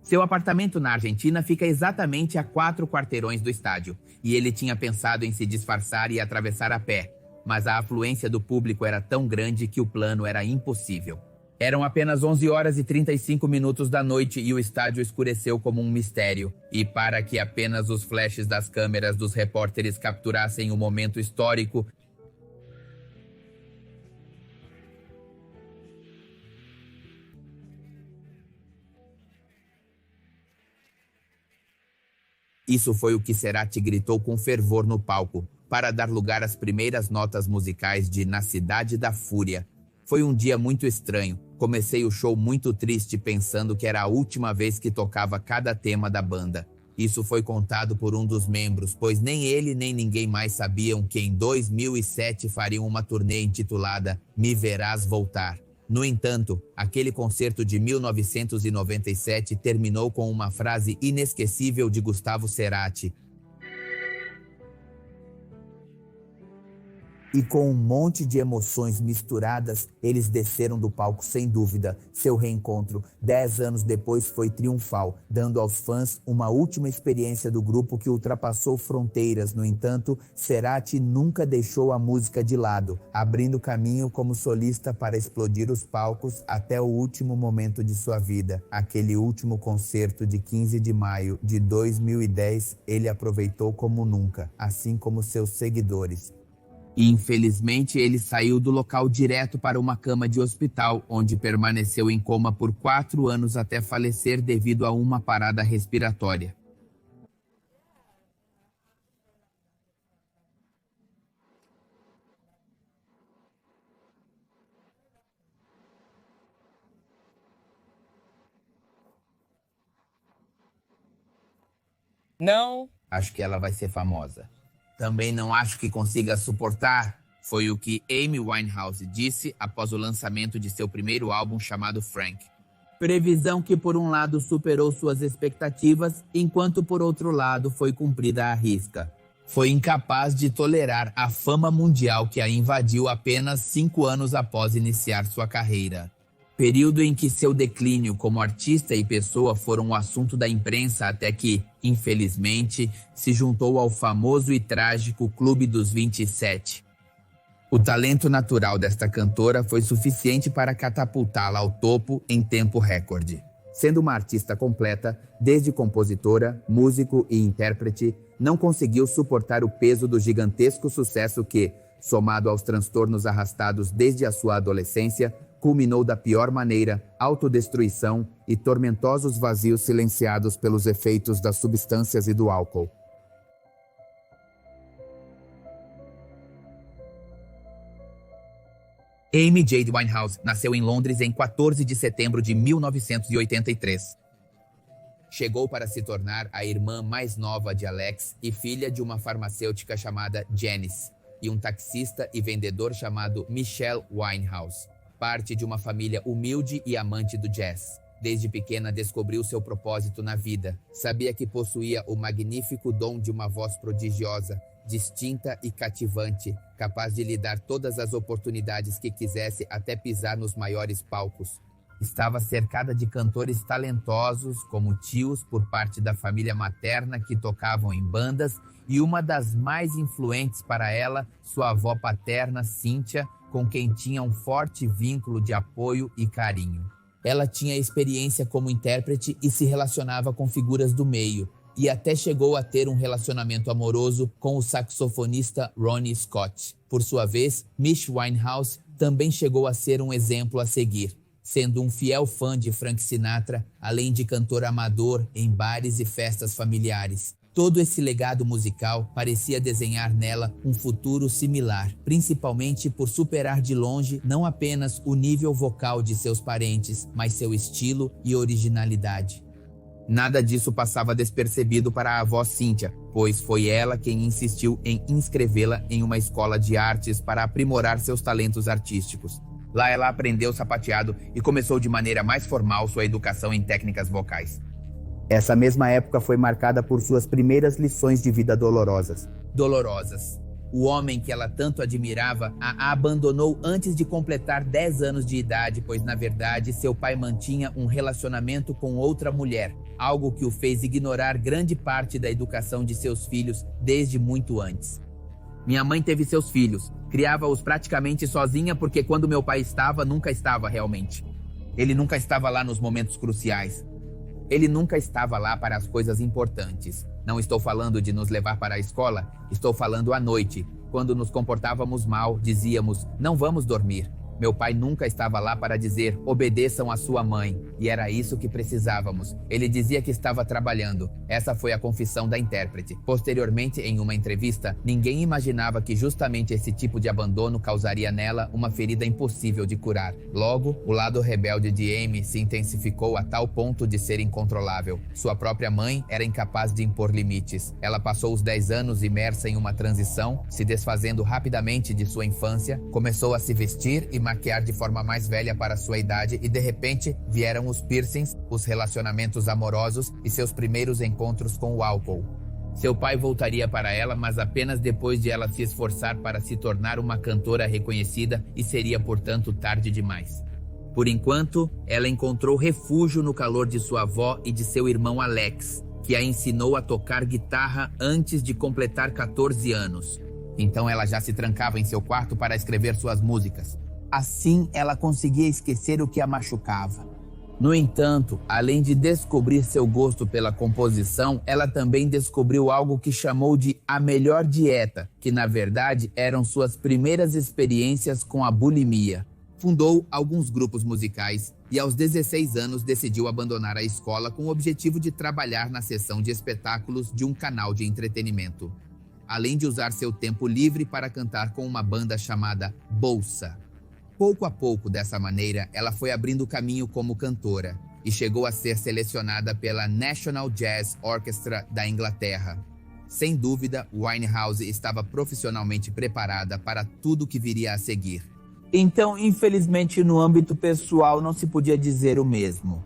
seu apartamento na Argentina fica exatamente a 4 quarteirões do estádio, e ele tinha pensado em se disfarçar e atravessar a pé, mas a afluência do público era tão grande que o plano era impossível. Eram apenas 11 horas e 35 minutos da noite e o estádio escureceu como um mistério, e para que apenas os flashes das câmeras dos repórteres capturassem o momento histórico, isso foi o que Cerati gritou com fervor no palco, para dar lugar às primeiras notas musicais de Na Cidade da Fúria. Foi um dia muito estranho. Comecei o show muito triste pensando que era a última vez que tocava cada tema da banda. Isso foi contado por um dos membros, pois nem ele nem ninguém mais sabiam que em 2007 fariam uma turnê intitulada Me Verás Voltar. No entanto, aquele concerto de 1997 terminou com uma frase inesquecível de Gustavo Cerati. E com um monte de emoções misturadas, eles desceram do palco sem dúvida. Seu reencontro, 10 anos depois, foi triunfal, dando aos fãs uma última experiência do grupo que ultrapassou fronteiras. No entanto, Cerati nunca deixou a música de lado, abrindo caminho como solista para explodir os palcos até o último momento de sua vida. Aquele último concerto de 15 de maio de 2010, ele aproveitou como nunca, assim como seus seguidores. E, infelizmente, ele saiu do local direto para uma cama de hospital, onde permaneceu em coma por 4 anos até falecer devido a uma parada respiratória. Não. Acho que ela vai ser famosa. Também não acho que consiga suportar, foi o que Amy Winehouse disse após o lançamento de seu primeiro álbum chamado Frank. Previsão que por um lado superou suas expectativas, enquanto por outro lado foi cumprida à risca. Foi incapaz de tolerar a fama mundial que a invadiu apenas 5 anos após iniciar sua carreira. Período em que seu declínio como artista e pessoa foram o assunto da imprensa até que, infelizmente, se juntou ao famoso e trágico Clube dos 27. O talento natural desta cantora foi suficiente para catapultá-la ao topo em tempo recorde. Sendo uma artista completa, desde compositora, músico e intérprete, não conseguiu suportar o peso do gigantesco sucesso que, somado aos transtornos arrastados desde a sua adolescência, culminou da pior maneira, autodestruição e tormentosos vazios silenciados pelos efeitos das substâncias e do álcool. Amy Jade Winehouse nasceu em Londres em 14 de setembro de 1983. Chegou para se tornar a irmã mais nova de Alex e filha de uma farmacêutica chamada Janice e um taxista e vendedor chamado Michelle Winehouse. Parte de uma família humilde e amante do jazz. Desde pequena descobriu seu propósito na vida. Sabia que possuía o magnífico dom de uma voz prodigiosa, distinta e cativante, capaz de lhe dar todas as oportunidades que quisesse até pisar nos maiores palcos. Estava cercada de cantores talentosos, como tios por parte da família materna que tocavam em bandas, e uma das mais influentes para ela, sua avó paterna, Cynthia, com quem tinha um forte vínculo de apoio e carinho. Ela tinha experiência como intérprete e se relacionava com figuras do meio, e até chegou a ter um relacionamento amoroso com o saxofonista Ronnie Scott. Por sua vez, Mish Winehouse também chegou a ser um exemplo a seguir, sendo um fiel fã de Frank Sinatra, além de cantor amador em bares e festas familiares. Todo esse legado musical parecia desenhar nela um futuro similar, principalmente por superar de longe não apenas o nível vocal de seus parentes, mas seu estilo e originalidade. Nada disso passava despercebido para a avó Cynthia, pois foi ela quem insistiu em inscrevê-la em uma escola de artes para aprimorar seus talentos artísticos. Lá ela aprendeu sapateado e começou de maneira mais formal sua educação em técnicas vocais. Essa mesma época foi marcada por suas primeiras lições de vida dolorosas. O homem que ela tanto admirava a abandonou antes de completar 10 anos de idade, pois na verdade seu pai mantinha um relacionamento com outra mulher, algo que o fez ignorar grande parte da educação de seus filhos desde muito antes. Minha mãe teve seus filhos, criava-os praticamente sozinha porque quando meu pai estava, nunca estava realmente. Ele nunca estava lá nos momentos cruciais. Ele nunca estava lá para as coisas importantes. Não estou falando de nos levar para a escola, estou falando à noite. Quando nos comportávamos mal, dizíamos, não vamos dormir. Meu pai nunca estava lá para dizer, obedeçam a sua mãe. E era isso que precisávamos. Ele dizia que estava trabalhando. Essa foi a confissão da intérprete. Posteriormente, em uma entrevista, ninguém imaginava que justamente esse tipo de abandono causaria nela uma ferida impossível de curar. Logo, o lado rebelde de Amy se intensificou a tal ponto de ser incontrolável. Sua própria mãe era incapaz de impor limites. Ela passou os 10 anos imersa em uma transição, se desfazendo rapidamente de sua infância, começou a se vestir e maquiar de forma mais velha para sua idade e de repente vieram os piercings, os relacionamentos amorosos e seus primeiros encontros com o álcool. Seu pai voltaria para ela, mas apenas depois de ela se esforçar para se tornar uma cantora reconhecida e seria, portanto, tarde demais. Por enquanto, ela encontrou refúgio no calor de sua avó e de seu irmão Alex, que a ensinou a tocar guitarra antes de completar 14 anos. Então ela já se trancava em seu quarto para escrever suas músicas. Assim, ela conseguia esquecer o que a machucava. No entanto, além de descobrir seu gosto pela composição, ela também descobriu algo que chamou de a melhor dieta, que na verdade eram suas primeiras experiências com a bulimia. Fundou alguns grupos musicais e aos 16 anos decidiu abandonar a escola com o objetivo de trabalhar na seção de espetáculos de um canal de entretenimento, além de usar seu tempo livre para cantar com uma banda chamada Bolsa. Pouco a pouco, dessa maneira, ela foi abrindo caminho como cantora e chegou a ser selecionada pela National Jazz Orchestra da Inglaterra. Sem dúvida, Winehouse estava profissionalmente preparada para tudo que viria a seguir. Então, infelizmente, no âmbito pessoal não se podia dizer o mesmo.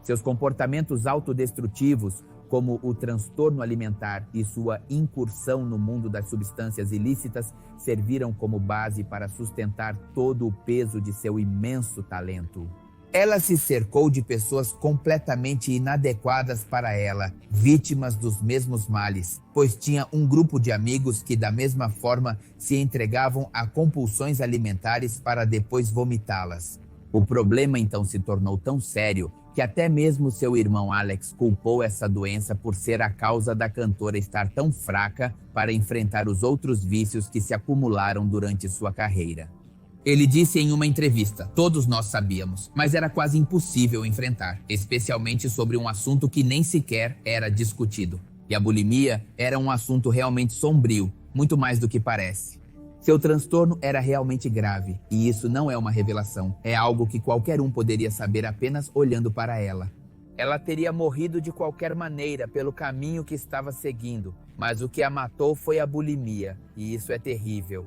Seus comportamentos autodestrutivos, como o transtorno alimentar e sua incursão no mundo das substâncias ilícitas, serviram como base para sustentar todo o peso de seu imenso talento. Ela se cercou de pessoas completamente inadequadas para ela, vítimas dos mesmos males, pois tinha um grupo de amigos que da mesma forma se entregavam a compulsões alimentares para depois vomitá-las. O problema então se tornou tão sério que até mesmo seu irmão Alex culpou essa doença por ser a causa da cantora estar tão fraca para enfrentar os outros vícios que se acumularam durante sua carreira. Ele disse em uma entrevista: "Todos nós sabíamos, mas era quase impossível enfrentar, especialmente sobre um assunto que nem sequer era discutido. E a bulimia era um assunto realmente sombrio, muito mais do que parece. Seu transtorno era realmente grave, e isso não é uma revelação, é algo que qualquer um poderia saber apenas olhando para ela. Ela teria morrido de qualquer maneira pelo caminho que estava seguindo, mas o que a matou foi a bulimia, e isso é terrível."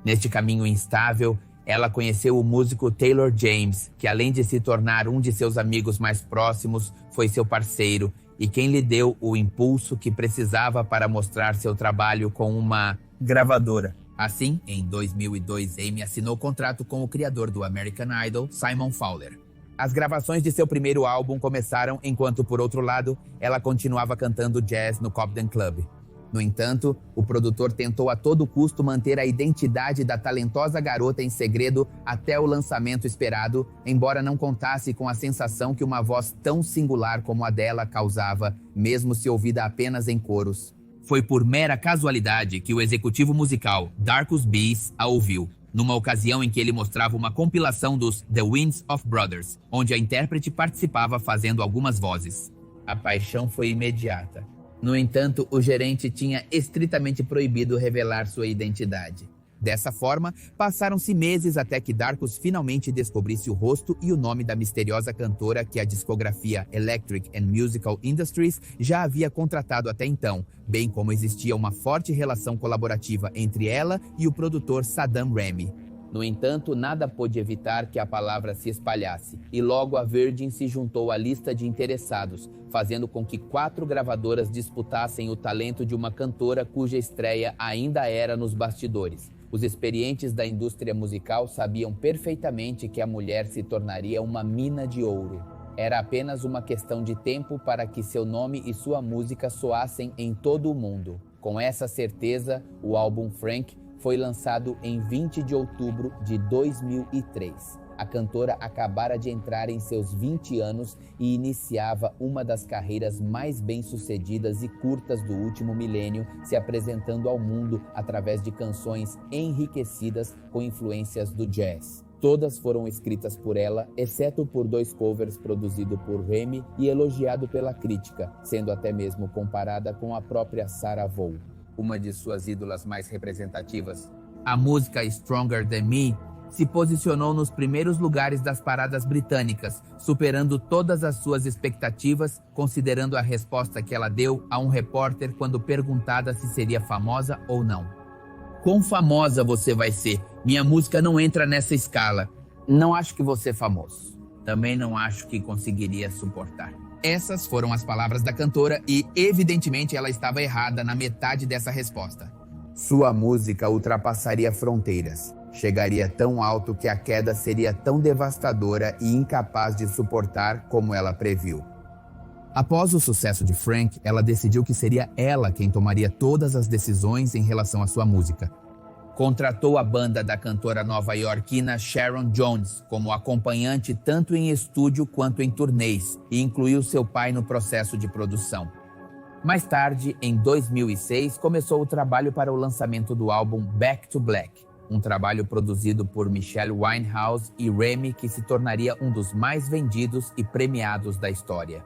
Neste caminho instável, ela conheceu o músico Taylor James, que além de se tornar um de seus amigos mais próximos, foi seu parceiro e quem lhe deu o impulso que precisava para mostrar seu trabalho com uma gravadora. Assim, em 2002, Amy assinou contrato com o criador do American Idol, Simon Fowler. As gravações de seu primeiro álbum começaram enquanto, por outro lado, ela continuava cantando jazz no Cobden Club. No entanto, o produtor tentou a todo custo manter a identidade da talentosa garota em segredo até o lançamento esperado, embora não contasse com a sensação que uma voz tão singular como a dela causava, mesmo se ouvida apenas em coros. Foi por mera casualidade que o executivo musical, Darkus Bees, a ouviu, numa ocasião em que ele mostrava uma compilação dos The Winds of Brothers, onde a intérprete participava fazendo algumas vozes. A paixão foi imediata. No entanto, o gerente tinha estritamente proibido revelar sua identidade. Dessa forma, passaram-se meses até que Darkus finalmente descobrisse o rosto e o nome da misteriosa cantora que a discografia Electric and Musical Industries já havia contratado até então, bem como existia uma forte relação colaborativa entre ela e o produtor Saddam Remy. No entanto, nada pôde evitar que a palavra se espalhasse, e logo a Virgin se juntou à lista de interessados, fazendo com que 4 gravadoras disputassem o talento de uma cantora cuja estreia ainda era nos bastidores. Os experientes da indústria musical sabiam perfeitamente que a mulher se tornaria uma mina de ouro. Era apenas uma questão de tempo para que seu nome e sua música soassem em todo o mundo. Com essa certeza, o álbum Frank foi lançado em 20 de outubro de 2003. A cantora acabara de entrar em seus 20 anos e iniciava uma das carreiras mais bem-sucedidas e curtas do último milênio, se apresentando ao mundo através de canções enriquecidas com influências do jazz. Todas foram escritas por ela, exceto por 2 covers produzidos por Remy e elogiado pela crítica, sendo até mesmo comparada com a própria Sarah Vaughan, uma de suas ídolas mais representativas. A música Stronger Than Me se posicionou nos primeiros lugares das paradas britânicas, superando todas as suas expectativas, considerando a resposta que ela deu a um repórter quando perguntada se seria famosa ou não. "Quão famosa você vai ser? Minha música não entra nessa escala. Não acho que você é famoso. Também não acho que conseguiria suportar." Essas foram as palavras da cantora e, evidentemente, ela estava errada na metade dessa resposta. Sua música ultrapassaria fronteiras. Chegaria tão alto que a queda seria tão devastadora e incapaz de suportar como ela previu. Após o sucesso de Frank, ela decidiu que seria ela quem tomaria todas as decisões em relação à sua música. Contratou a banda da cantora nova-iorquina Sharon Jones como acompanhante tanto em estúdio quanto em turnês e incluiu seu pai no processo de produção. Mais tarde, em 2006, começou o trabalho para o lançamento do álbum Back to Black, um trabalho produzido por Michelle Winehouse e Remy que se tornaria um dos mais vendidos e premiados da história.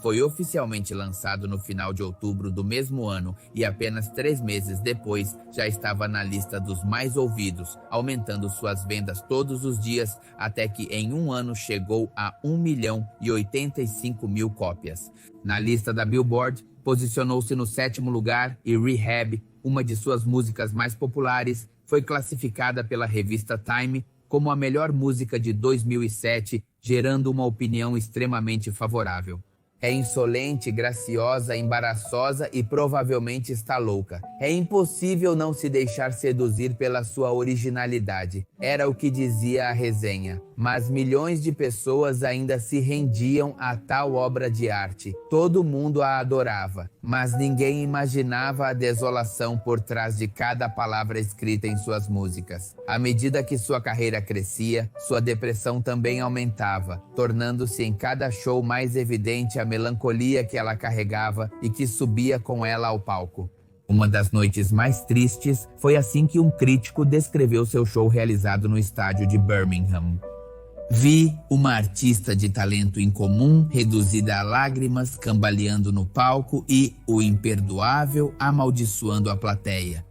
Foi oficialmente lançado no final de outubro do mesmo ano e apenas 3 meses depois já estava na lista dos mais ouvidos, aumentando suas vendas todos os dias até que em um ano chegou a 1.085.000 cópias. Na lista da Billboard, posicionou-se no 7º lugar e Rehab, uma de suas músicas mais populares, foi classificada pela revista Time como a melhor música de 2007, gerando uma opinião extremamente favorável. É insolente, graciosa, embaraçosa e provavelmente está louca. É impossível não se deixar seduzir pela sua originalidade. Era o que dizia a resenha. Mas milhões de pessoas ainda se rendiam a tal obra de arte. Todo mundo a adorava. Mas ninguém imaginava a desolação por trás de cada palavra escrita em suas músicas. À medida que sua carreira crescia, sua depressão também aumentava, tornando-se em cada show mais evidente a melancolia que ela carregava e que subia com ela ao palco. Uma das noites mais tristes foi assim que um crítico descreveu seu show realizado no estádio de Birmingham. Vi uma artista de talento incomum, reduzida a lágrimas, cambaleando no palco e, o imperdoável, amaldiçoando a plateia.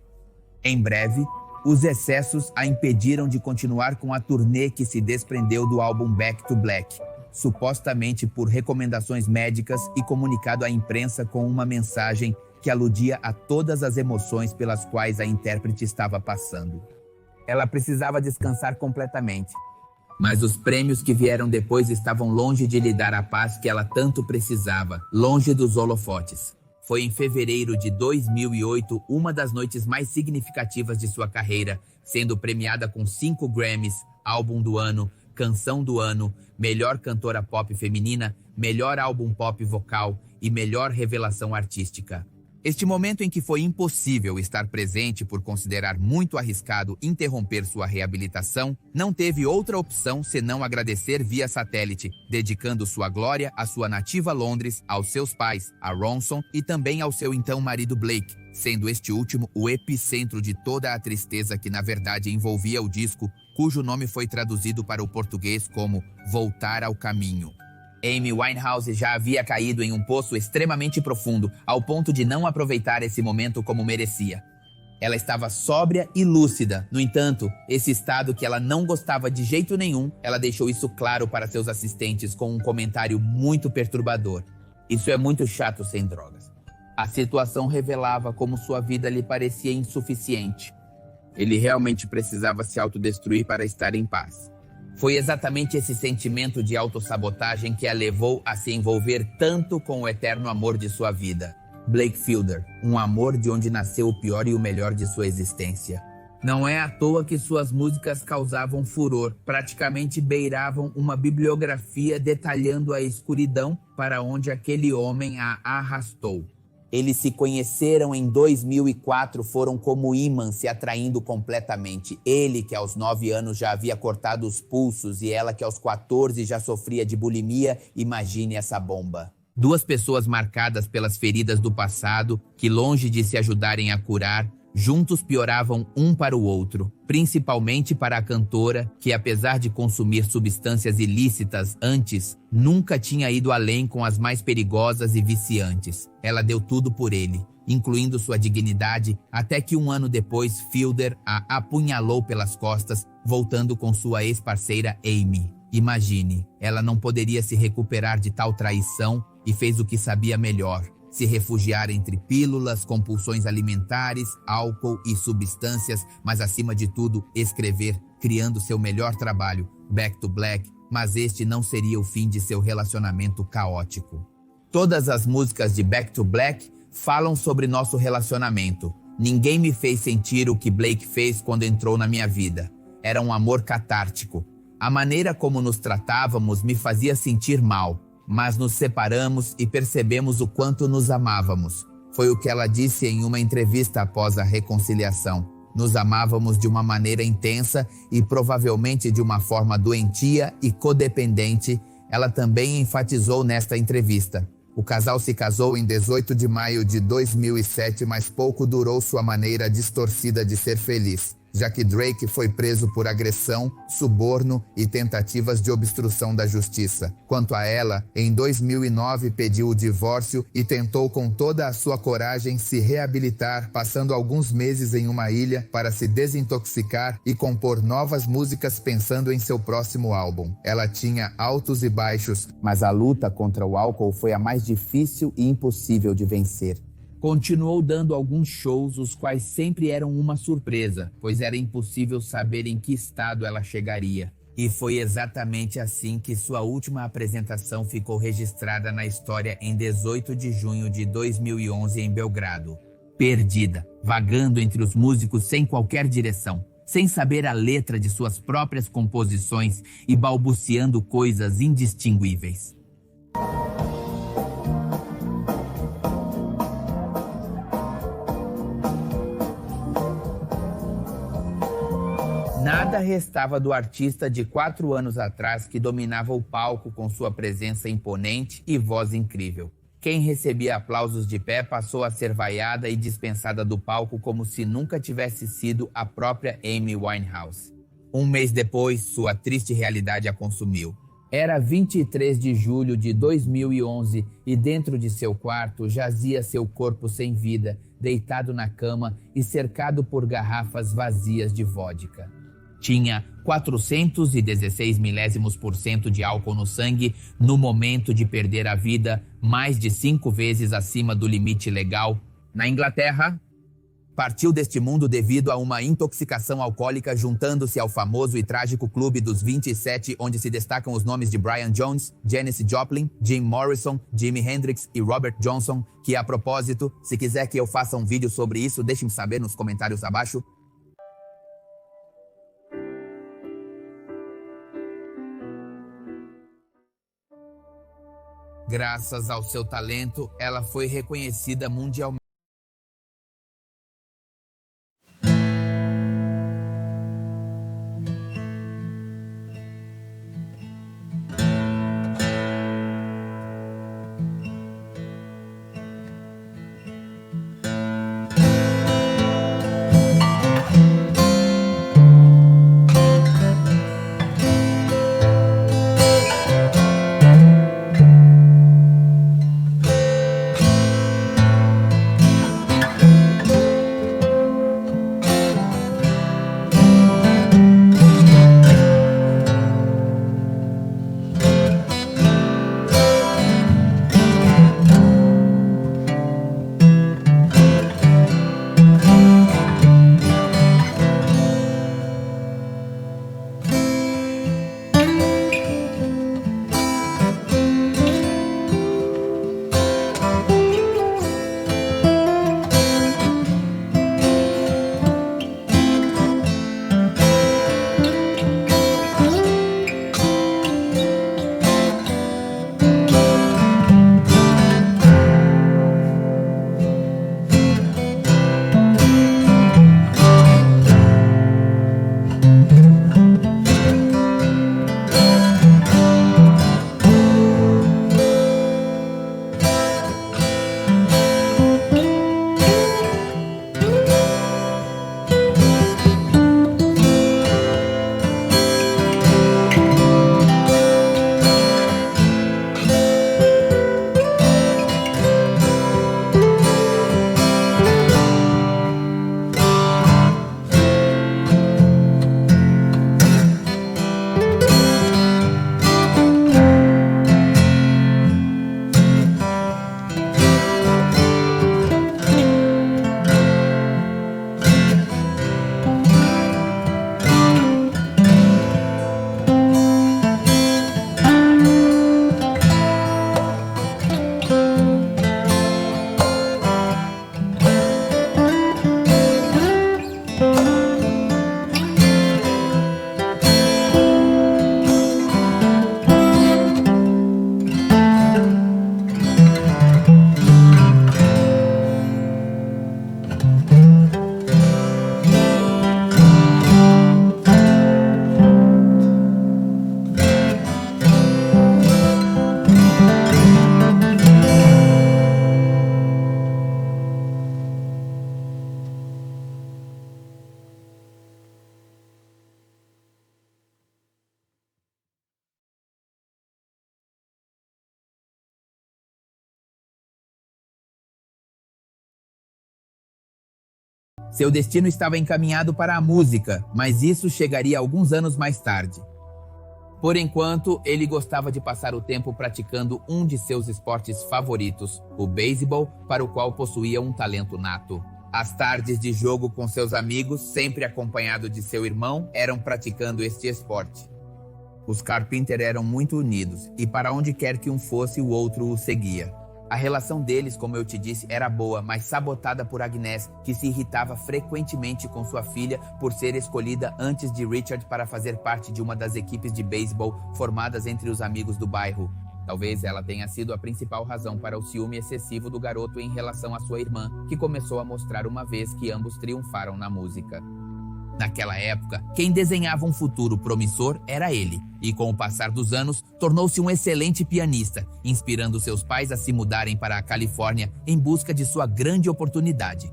Em breve, os excessos a impediram de continuar com a turnê que se desprendeu do álbum Back to Black, supostamente por recomendações médicas e comunicado à imprensa com uma mensagem que aludia a todas as emoções pelas quais a intérprete estava passando. Ela precisava descansar completamente. Mas os prêmios que vieram depois estavam longe de lhe dar a paz que ela tanto precisava, longe dos holofotes. Foi em fevereiro de 2008 uma das noites mais significativas de sua carreira, sendo premiada com 5 Grammys, Álbum do Ano, Canção do Ano, Melhor Cantora Pop Feminina, Melhor Álbum Pop Vocal e Melhor Revelação Artística. Este momento em que foi impossível estar presente por considerar muito arriscado interromper sua reabilitação, não teve outra opção senão agradecer via satélite, dedicando sua glória à sua nativa Londres, aos seus pais, a Ronson, e também ao seu então marido Blake, sendo este último o epicentro de toda a tristeza que na verdade envolvia o disco, cujo nome foi traduzido para o português como Voltar ao Caminho. Amy Winehouse já havia caído em um poço extremamente profundo, ao ponto de não aproveitar esse momento como merecia. Ela estava sóbria e lúcida. No entanto, esse estado que ela não gostava de jeito nenhum, ela deixou isso claro para seus assistentes com um comentário muito perturbador. Isso é muito chato sem drogas. A situação revelava como sua vida lhe parecia insuficiente. Ele realmente precisava se autodestruir para estar em paz. Foi exatamente esse sentimento de autossabotagem que a levou a se envolver tanto com o eterno amor de sua vida, Blake Fielder, um amor de onde nasceu o pior e o melhor de sua existência. Não é à toa que suas músicas causavam furor, praticamente beiravam uma bibliografia detalhando a escuridão para onde aquele homem a arrastou. Eles se conheceram em 2004, foram como ímãs se atraindo completamente. Ele, que aos 9 anos já havia cortado os pulsos, e ela, que aos 14 já sofria de bulimia. Imagine essa bomba. Duas pessoas marcadas pelas feridas do passado, que longe de se ajudarem a curar, juntos pioravam um para o outro, principalmente para a cantora, que apesar de consumir substâncias ilícitas antes, nunca tinha ido além com as mais perigosas e viciantes. Ela deu tudo por ele, incluindo sua dignidade, até que um ano depois Fielder a apunhalou pelas costas, voltando com sua ex-parceira Amy. Imagine, ela não poderia se recuperar de tal traição e fez o que sabia melhor: se refugiar entre pílulas, compulsões alimentares, álcool e substâncias, mas acima de tudo, escrever, criando seu melhor trabalho, Back to Black, mas este não seria o fim de seu relacionamento caótico. Todas as músicas de Back to Black falam sobre nosso relacionamento. Ninguém me fez sentir o que Blake fez quando entrou na minha vida. Era um amor catártico. A maneira como nos tratávamos me fazia sentir mal. Mas nos separamos e percebemos o quanto nos amávamos. Foi o que ela disse em uma entrevista após a reconciliação. Nos amávamos de uma maneira intensa e provavelmente de uma forma doentia e codependente. Ela também enfatizou nesta entrevista. O casal se casou em 18 de maio de 2007, mas pouco durou sua maneira distorcida de ser feliz, já que Drake foi preso por agressão, suborno e tentativas de obstrução da justiça. Quanto a ela, em 2009 pediu o divórcio e tentou com toda a sua coragem se reabilitar, passando alguns meses em uma ilha para se desintoxicar e compor novas músicas pensando em seu próximo álbum. Ela tinha altos e baixos, mas a luta contra o álcool foi a mais difícil e impossível de vencer. Continuou dando alguns shows, os quais sempre eram uma surpresa, pois era impossível saber em que estado ela chegaria. E foi exatamente assim que sua última apresentação ficou registrada na história em 18 de junho de 2011 em Belgrado. Perdida, vagando entre os músicos sem qualquer direção, sem saber a letra de suas próprias composições e balbuciando coisas indistinguíveis. Nada restava do artista de 4 anos atrás que dominava o palco com sua presença imponente e voz incrível. Quem recebia aplausos de pé passou a ser vaiada e dispensada do palco como se nunca tivesse sido a própria Amy Winehouse. Um mês depois, sua triste realidade a consumiu. Era 23 de julho de 2011 e dentro de seu quarto jazia seu corpo sem vida, deitado na cama e cercado por garrafas vazias de vodka. Tinha 416 milésimos% de álcool no sangue no momento de perder a vida, mais de 5 vezes acima do limite legal. Na Inglaterra, partiu deste mundo devido a uma intoxicação alcoólica, juntando-se ao famoso e trágico Clube dos 27, onde se destacam os nomes de Brian Jones, Janis Joplin, Jim Morrison, Jimi Hendrix e Robert Johnson, que, a propósito, se quiser que eu faça um vídeo sobre isso, deixe-me saber nos comentários abaixo. Graças ao seu talento, ela foi reconhecida mundialmente. Seu destino estava encaminhado para a música, mas isso chegaria alguns anos mais tarde. Por enquanto, ele gostava de passar o tempo praticando um de seus esportes favoritos, o beisebol, para o qual possuía um talento nato. As tardes de jogo com seus amigos, sempre acompanhado de seu irmão, eram praticando este esporte. Os Carpenter eram muito unidos, e para onde quer que um fosse, o outro o seguia. A relação deles, como eu te disse, era boa, mas sabotada por Agnes, que se irritava frequentemente com sua filha por ser escolhida antes de Richard para fazer parte de uma das equipes de beisebol formadas entre os amigos do bairro. Talvez ela tenha sido a principal razão para o ciúme excessivo do garoto em relação à sua irmã, que começou a mostrar uma vez que ambos triunfaram na música. Naquela época, quem desenhava um futuro promissor era ele, e com o passar dos anos, tornou-se um excelente pianista, inspirando seus pais a se mudarem para a Califórnia em busca de sua grande oportunidade.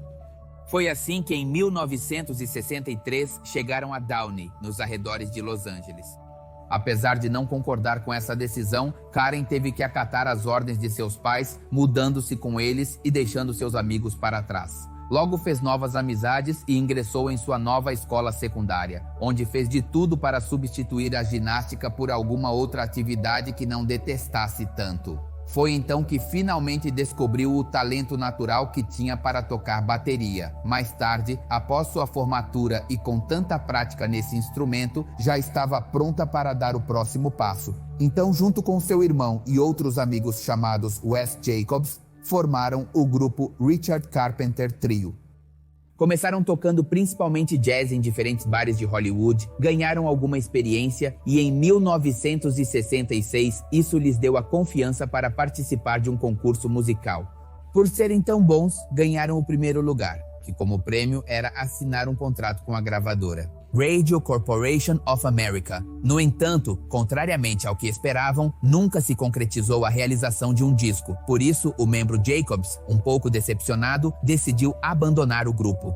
Foi assim que em 1963 chegaram a Downey, nos arredores de Los Angeles. Apesar de não concordar com essa decisão, Karen teve que acatar as ordens de seus pais, mudando-se com eles e deixando seus amigos para trás. Logo fez novas amizades e ingressou em sua nova escola secundária, onde fez de tudo para substituir a ginástica por alguma outra atividade que não detestasse tanto. Foi então que finalmente descobriu o talento natural que tinha para tocar bateria. Mais tarde, após sua formatura e com tanta prática nesse instrumento, já estava pronta para dar o próximo passo. Então, junto com seu irmão e outros amigos chamados Wes Jacobs, formaram o grupo Richard Carpenter Trio. Começaram tocando principalmente jazz em diferentes bares de Hollywood, ganharam alguma experiência e em 1966 isso lhes deu a confiança para participar de um concurso musical. Por serem tão bons, ganharam o primeiro lugar, que como prêmio era assinar um contrato com a gravadora Radio Corporation of America. No entanto, contrariamente ao que esperavam, nunca se concretizou a realização de um disco. Por isso, o membro Jacobs, um pouco decepcionado, decidiu abandonar o grupo.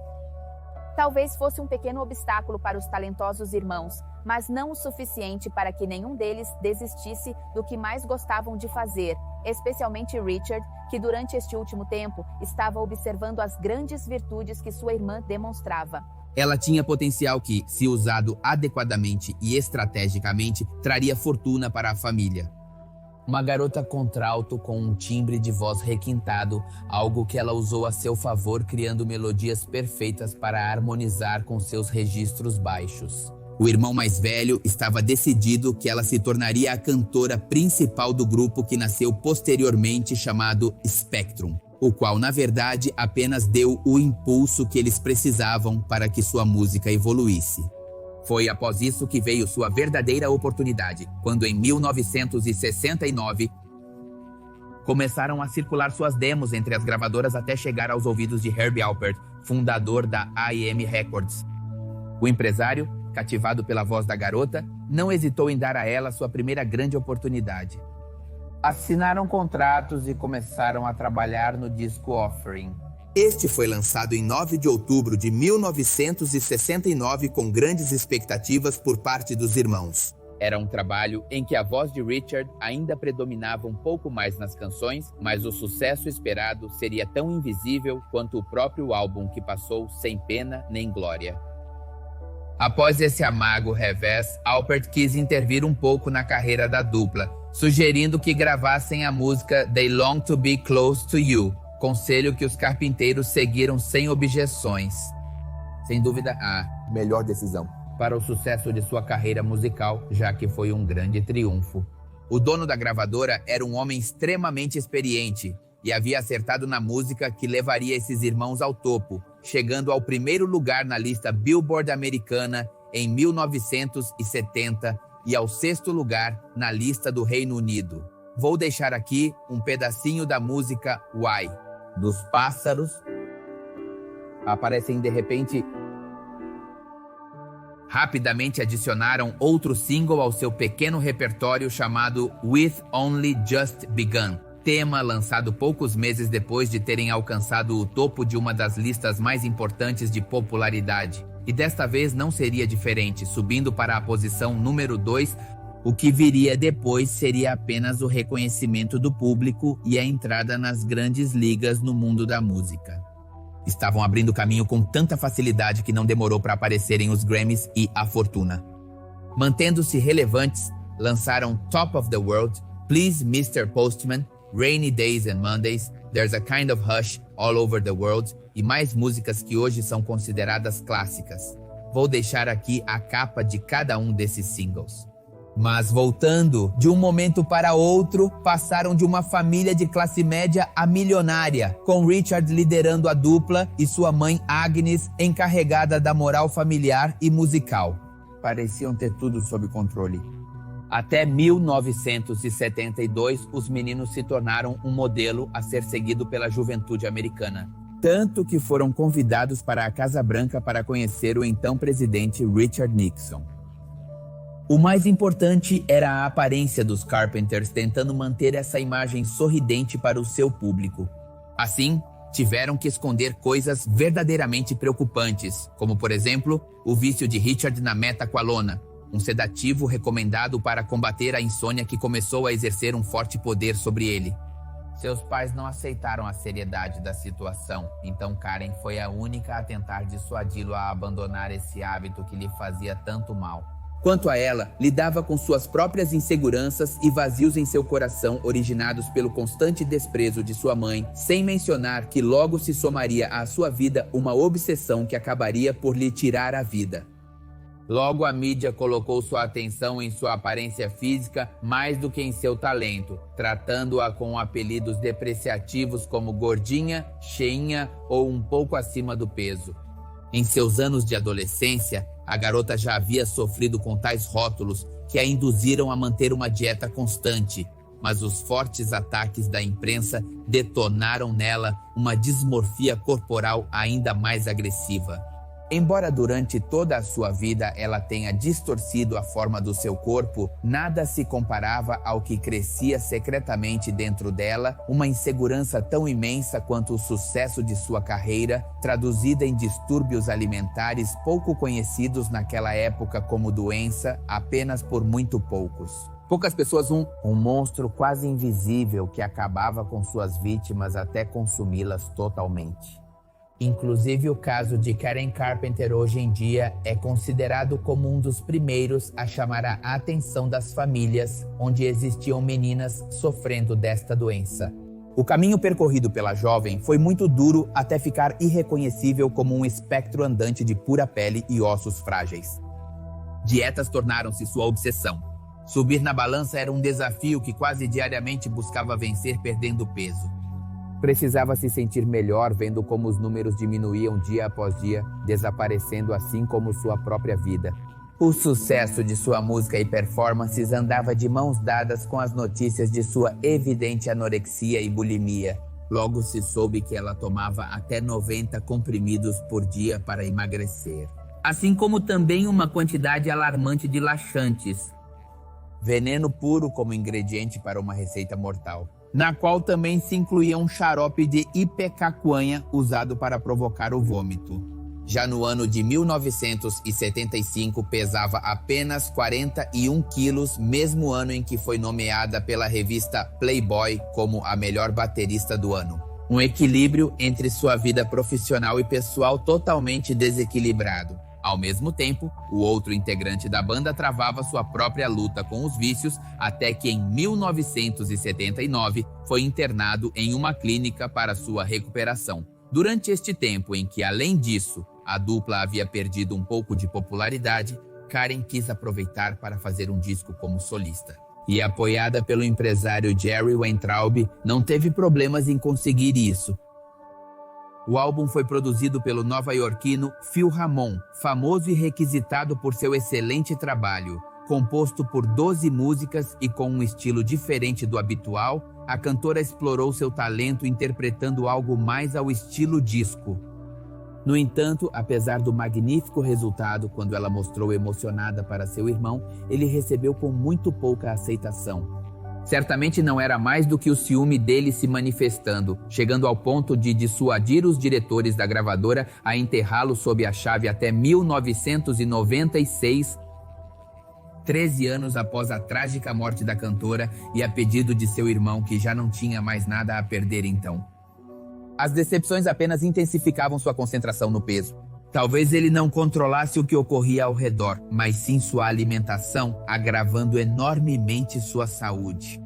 Talvez fosse um pequeno obstáculo para os talentosos irmãos, mas não o suficiente para que nenhum deles desistisse do que mais gostavam de fazer, especialmente Richard, que durante este último tempo estava observando as grandes virtudes que sua irmã demonstrava. Ela tinha potencial que, se usado adequadamente e estrategicamente, traria fortuna para a família. Uma garota contralto com um timbre de voz requintado, algo que ela usou a seu favor criando melodias perfeitas para harmonizar com seus registros baixos. O irmão mais velho estava decidido que ela se tornaria a cantora principal do grupo que nasceu posteriormente chamado Spectrum, o qual, na verdade, apenas deu o impulso que eles precisavam para que sua música evoluísse. Foi após isso que veio sua verdadeira oportunidade, quando em 1969 começaram a circular suas demos entre as gravadoras até chegar aos ouvidos de Herbie Alpert, fundador da A&M Records. O empresário, cativado pela voz da garota, não hesitou em dar a ela sua primeira grande oportunidade. Assinaram contratos e começaram a trabalhar no disco Offering. Este foi lançado em 9 de outubro de 1969 com grandes expectativas por parte dos irmãos. Era um trabalho em que a voz de Richard ainda predominava um pouco mais nas canções, mas o sucesso esperado seria tão invisível quanto o próprio álbum que passou sem pena nem glória. Após esse amargo revés, Alpert quis intervir um pouco na carreira da dupla, sugerindo que gravassem a música They Long to Be Close to You, conselho que os carpinteiros seguiram sem objeções. Sem dúvida, a melhor decisão para o sucesso de sua carreira musical, já que foi um grande triunfo. O dono da gravadora era um homem extremamente experiente e havia acertado na música que levaria esses irmãos ao topo, chegando ao primeiro lugar na lista Billboard americana em 1970 e ao 6º lugar na lista do Reino Unido. Vou deixar aqui um pedacinho da música Why, dos Pássaros. Aparecem de repente. Rapidamente adicionaram outro single ao seu pequeno repertório chamado With Only Just Begun, tema lançado poucos meses depois de terem alcançado o topo de uma das listas mais importantes de popularidade. E desta vez não seria diferente, subindo para a posição número 2, o que viria depois seria apenas o reconhecimento do público e a entrada nas grandes ligas no mundo da música. Estavam abrindo caminho com tanta facilidade que não demorou para aparecerem os Grammys e a fortuna. Mantendo-se relevantes, lançaram Top of the World, Please Mr. Postman, Rainy Days and Mondays, There's a Kind of Hush All Over the World e mais músicas que hoje são consideradas clássicas. Vou deixar aqui a capa de cada um desses singles. Mas voltando, de um momento para outro, passaram de uma família de classe média a milionária, com Richard liderando a dupla e sua mãe Agnes encarregada da moral familiar e musical. Pareciam ter tudo sob controle. Até 1972, os meninos se tornaram um modelo a ser seguido pela juventude americana. tanto que foram convidados para a Casa Branca para conhecer o então presidente Richard Nixon. O mais importante era a aparência dos Carpenters, tentando manter essa imagem sorridente para o seu público. Assim, tiveram que esconder coisas verdadeiramente preocupantes, como, por exemplo, o vício de Richard na metaqualona, um sedativo recomendado para combater a insônia que começou a exercer um forte poder sobre ele. Seus pais não aceitaram a seriedade da situação, então Karen foi a única a tentar dissuadi-lo a abandonar esse hábito que lhe fazia tanto mal. Quanto a ela, lidava com suas próprias inseguranças e vazios em seu coração originados pelo constante desprezo de sua mãe, sem mencionar que logo se somaria à sua vida uma obsessão que acabaria por lhe tirar a vida. Logo a mídia colocou sua atenção em sua aparência física mais do que em seu talento, tratando-a com apelidos depreciativos como gordinha, cheinha ou um pouco acima do peso. Em seus anos de adolescência, a garota já havia sofrido com tais rótulos que a induziram a manter uma dieta constante, mas os fortes ataques da imprensa detonaram nela uma dismorfia corporal ainda mais agressiva. Embora durante toda a sua vida ela tenha distorcido a forma do seu corpo, nada se comparava ao que crescia secretamente dentro dela, uma insegurança tão imensa quanto o sucesso de sua carreira, traduzida em distúrbios alimentares pouco conhecidos naquela época como doença, apenas por muito poucos. Poucas pessoas, um monstro quase invisível que acabava com suas vítimas até consumi-las totalmente. Inclusive, o caso de Karen Carpenter hoje em dia é considerado como um dos primeiros a chamar a atenção das famílias onde existiam meninas sofrendo desta doença. O caminho percorrido pela jovem foi muito duro até ficar irreconhecível como um espectro andante de pura pele e ossos frágeis. Dietas tornaram-se sua obsessão. Subir na balança era um desafio que quase diariamente buscava vencer perdendo peso. Precisava se sentir melhor vendo como os números diminuíam dia após dia, desaparecendo assim como sua própria vida. O sucesso de sua música e performances andava de mãos dadas com as notícias de sua evidente anorexia e bulimia. Logo se soube que ela tomava até 90 comprimidos por dia para emagrecer. Assim como também uma quantidade alarmante de laxantes, veneno puro como ingrediente para uma receita mortal, na qual também se incluía um xarope de ipecacuanha usado para provocar o vômito. Já no ano de 1975, pesava apenas 41 quilos, mesmo ano em que foi nomeada pela revista Playboy como a melhor baterista do ano. Um equilíbrio entre sua vida profissional e pessoal totalmente desequilibrado. Ao mesmo tempo, o outro integrante da banda travava sua própria luta com os vícios até que em 1979 foi internado em uma clínica para sua recuperação. Durante este tempo em que, além disso, a dupla havia perdido um pouco de popularidade, Karen quis aproveitar para fazer um disco como solista. E apoiada pelo empresário Jerry Weintraub, não teve problemas em conseguir isso. O álbum foi produzido pelo nova-iorquino Phil Ramone, famoso e requisitado por seu excelente trabalho. Composto por 12 músicas e com um estilo diferente do habitual, a cantora explorou seu talento interpretando algo mais ao estilo disco. No entanto, apesar do magnífico resultado, quando ela mostrou emocionada para seu irmão, ele recebeu com muito pouca aceitação. Certamente não era mais do que o ciúme dele se manifestando, chegando ao ponto de dissuadir os diretores da gravadora a enterrá-lo sob a chave até 1996, 13 anos após a trágica morte da cantora e a pedido de seu irmão, que já não tinha mais nada a perder então. As decepções apenas intensificavam sua concentração no peso. Talvez ele não controlasse o que ocorria ao redor, mas sim sua alimentação, agravando enormemente sua saúde.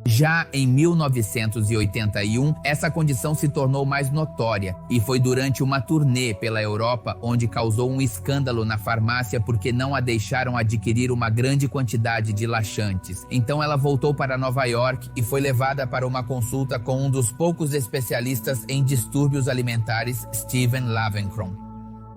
Já em 1981, essa condição se tornou mais notória e foi durante uma turnê pela Europa onde causou um escândalo na farmácia porque não a deixaram adquirir uma grande quantidade de laxantes. Então ela voltou para Nova York e foi levada para uma consulta com um dos poucos especialistas em distúrbios alimentares, Steven Lavenkron.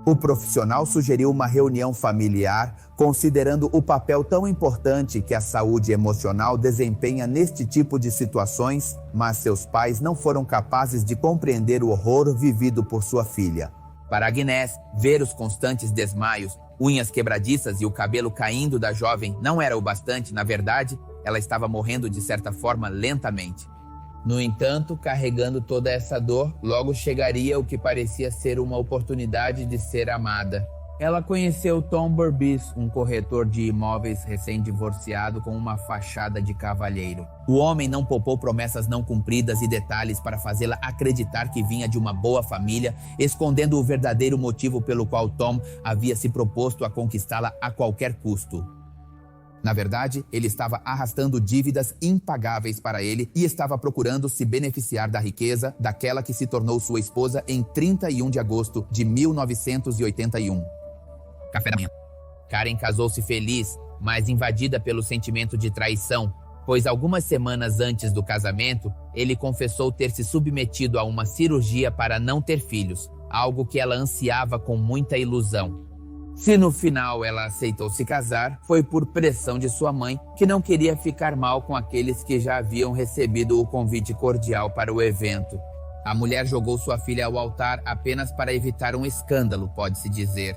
O profissional sugeriu uma reunião familiar, considerando o papel tão importante que a saúde emocional desempenha neste tipo de situações, mas seus pais não foram capazes de compreender o horror vivido por sua filha. Para Agnes, ver os constantes desmaios, unhas quebradiças e o cabelo caindo da jovem não era o bastante. Na verdade, ela estava morrendo de certa forma lentamente. No entanto, carregando toda essa dor, logo chegaria o que parecia ser uma oportunidade de ser amada. Ela conheceu Tom Burbis, um corretor de imóveis recém-divorciado com uma fachada de cavalheiro. O homem não poupou promessas não cumpridas e detalhes para fazê-la acreditar que vinha de uma boa família, escondendo o verdadeiro motivo pelo qual Tom havia se proposto a conquistá-la a qualquer custo. Na verdade, ele estava arrastando dívidas impagáveis para ele e estava procurando se beneficiar da riqueza daquela que se tornou sua esposa em 31 de agosto de 1981. Café da manhã. Karen casou-se feliz, mas invadida pelo sentimento de traição, pois algumas semanas antes do casamento, ele confessou ter se submetido a uma cirurgia para não ter filhos, algo que ela ansiava com muita ilusão. Se no final ela aceitou se casar, foi por pressão de sua mãe, que não queria ficar mal com aqueles que já haviam recebido o convite cordial para o evento. A mulher jogou sua filha ao altar apenas para evitar um escândalo, pode-se dizer.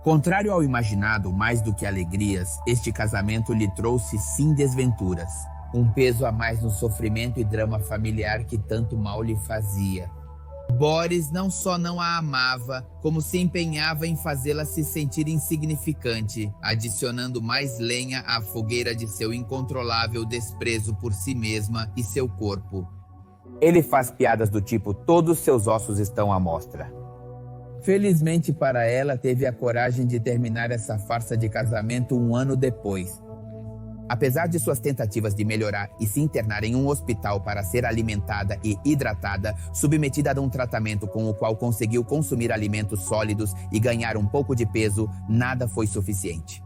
Contrário ao imaginado, mais do que alegrias, este casamento lhe trouxe sim desventuras. Um peso a mais no sofrimento e drama familiar que tanto mal lhe fazia. Boris não só não a amava, como se empenhava em fazê-la se sentir insignificante, adicionando mais lenha à fogueira de seu incontrolável desprezo por si mesma e seu corpo. Ele faz piadas do tipo: todos seus ossos estão à mostra. Felizmente para ela, teve a coragem de terminar essa farsa de casamento um ano depois. Apesar de suas tentativas de melhorar e se internar em um hospital para ser alimentada e hidratada, submetida a um tratamento com o qual conseguiu consumir alimentos sólidos e ganhar um pouco de peso, nada foi suficiente.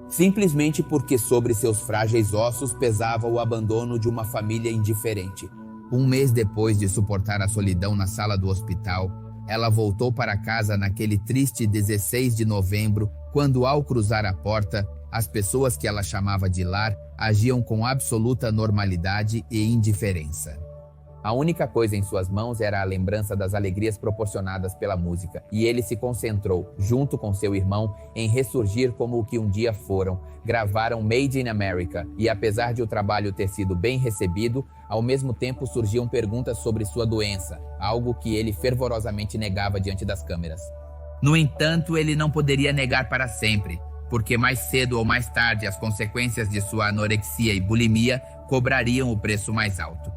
Simplesmente porque sobre seus frágeis ossos pesava o abandono de uma família indiferente. Um mês depois de suportar a solidão na sala do hospital, ela voltou para casa naquele triste 16 de novembro, quando, ao cruzar a porta, as pessoas que ela chamava de lar agiam com absoluta normalidade e indiferença. A única coisa em suas mãos era a lembrança das alegrias proporcionadas pela música, e ele se concentrou, junto com seu irmão, em ressurgir como o que um dia foram. Gravaram Made in America, e apesar de o trabalho ter sido bem recebido, ao mesmo tempo surgiam perguntas sobre sua doença, algo que ele fervorosamente negava diante das câmeras. No entanto, ele não poderia negar para sempre, porque mais cedo ou mais tarde as consequências de sua anorexia e bulimia cobrariam o preço mais alto.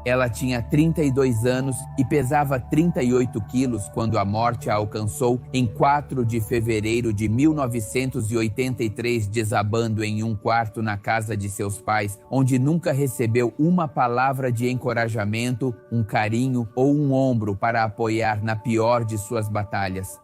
Ela tinha 32 anos e pesava 38 quilos quando a morte a alcançou em 4 de fevereiro de 1983, desabando em um quarto na casa de seus pais, onde nunca recebeu uma palavra de encorajamento, um carinho ou um ombro para apoiar na pior de suas batalhas.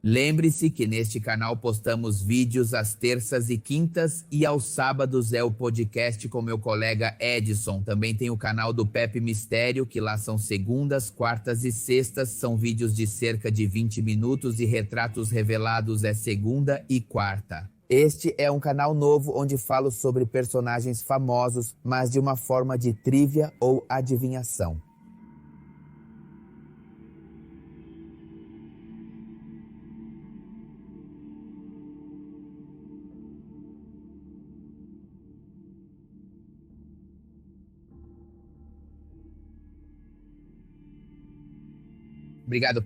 Lembre-se que neste canal postamos vídeos às terças e quintas e aos sábados é o podcast com meu colega Edson. Também tem o canal do Pepe Mistério, que lá são segundas, quartas e sextas. São vídeos de cerca de 20 minutos e retratos revelados é segunda e quarta. Este é um canal novo onde falo sobre personagens famosos, mas de uma forma de trivia ou adivinhação. Obrigado.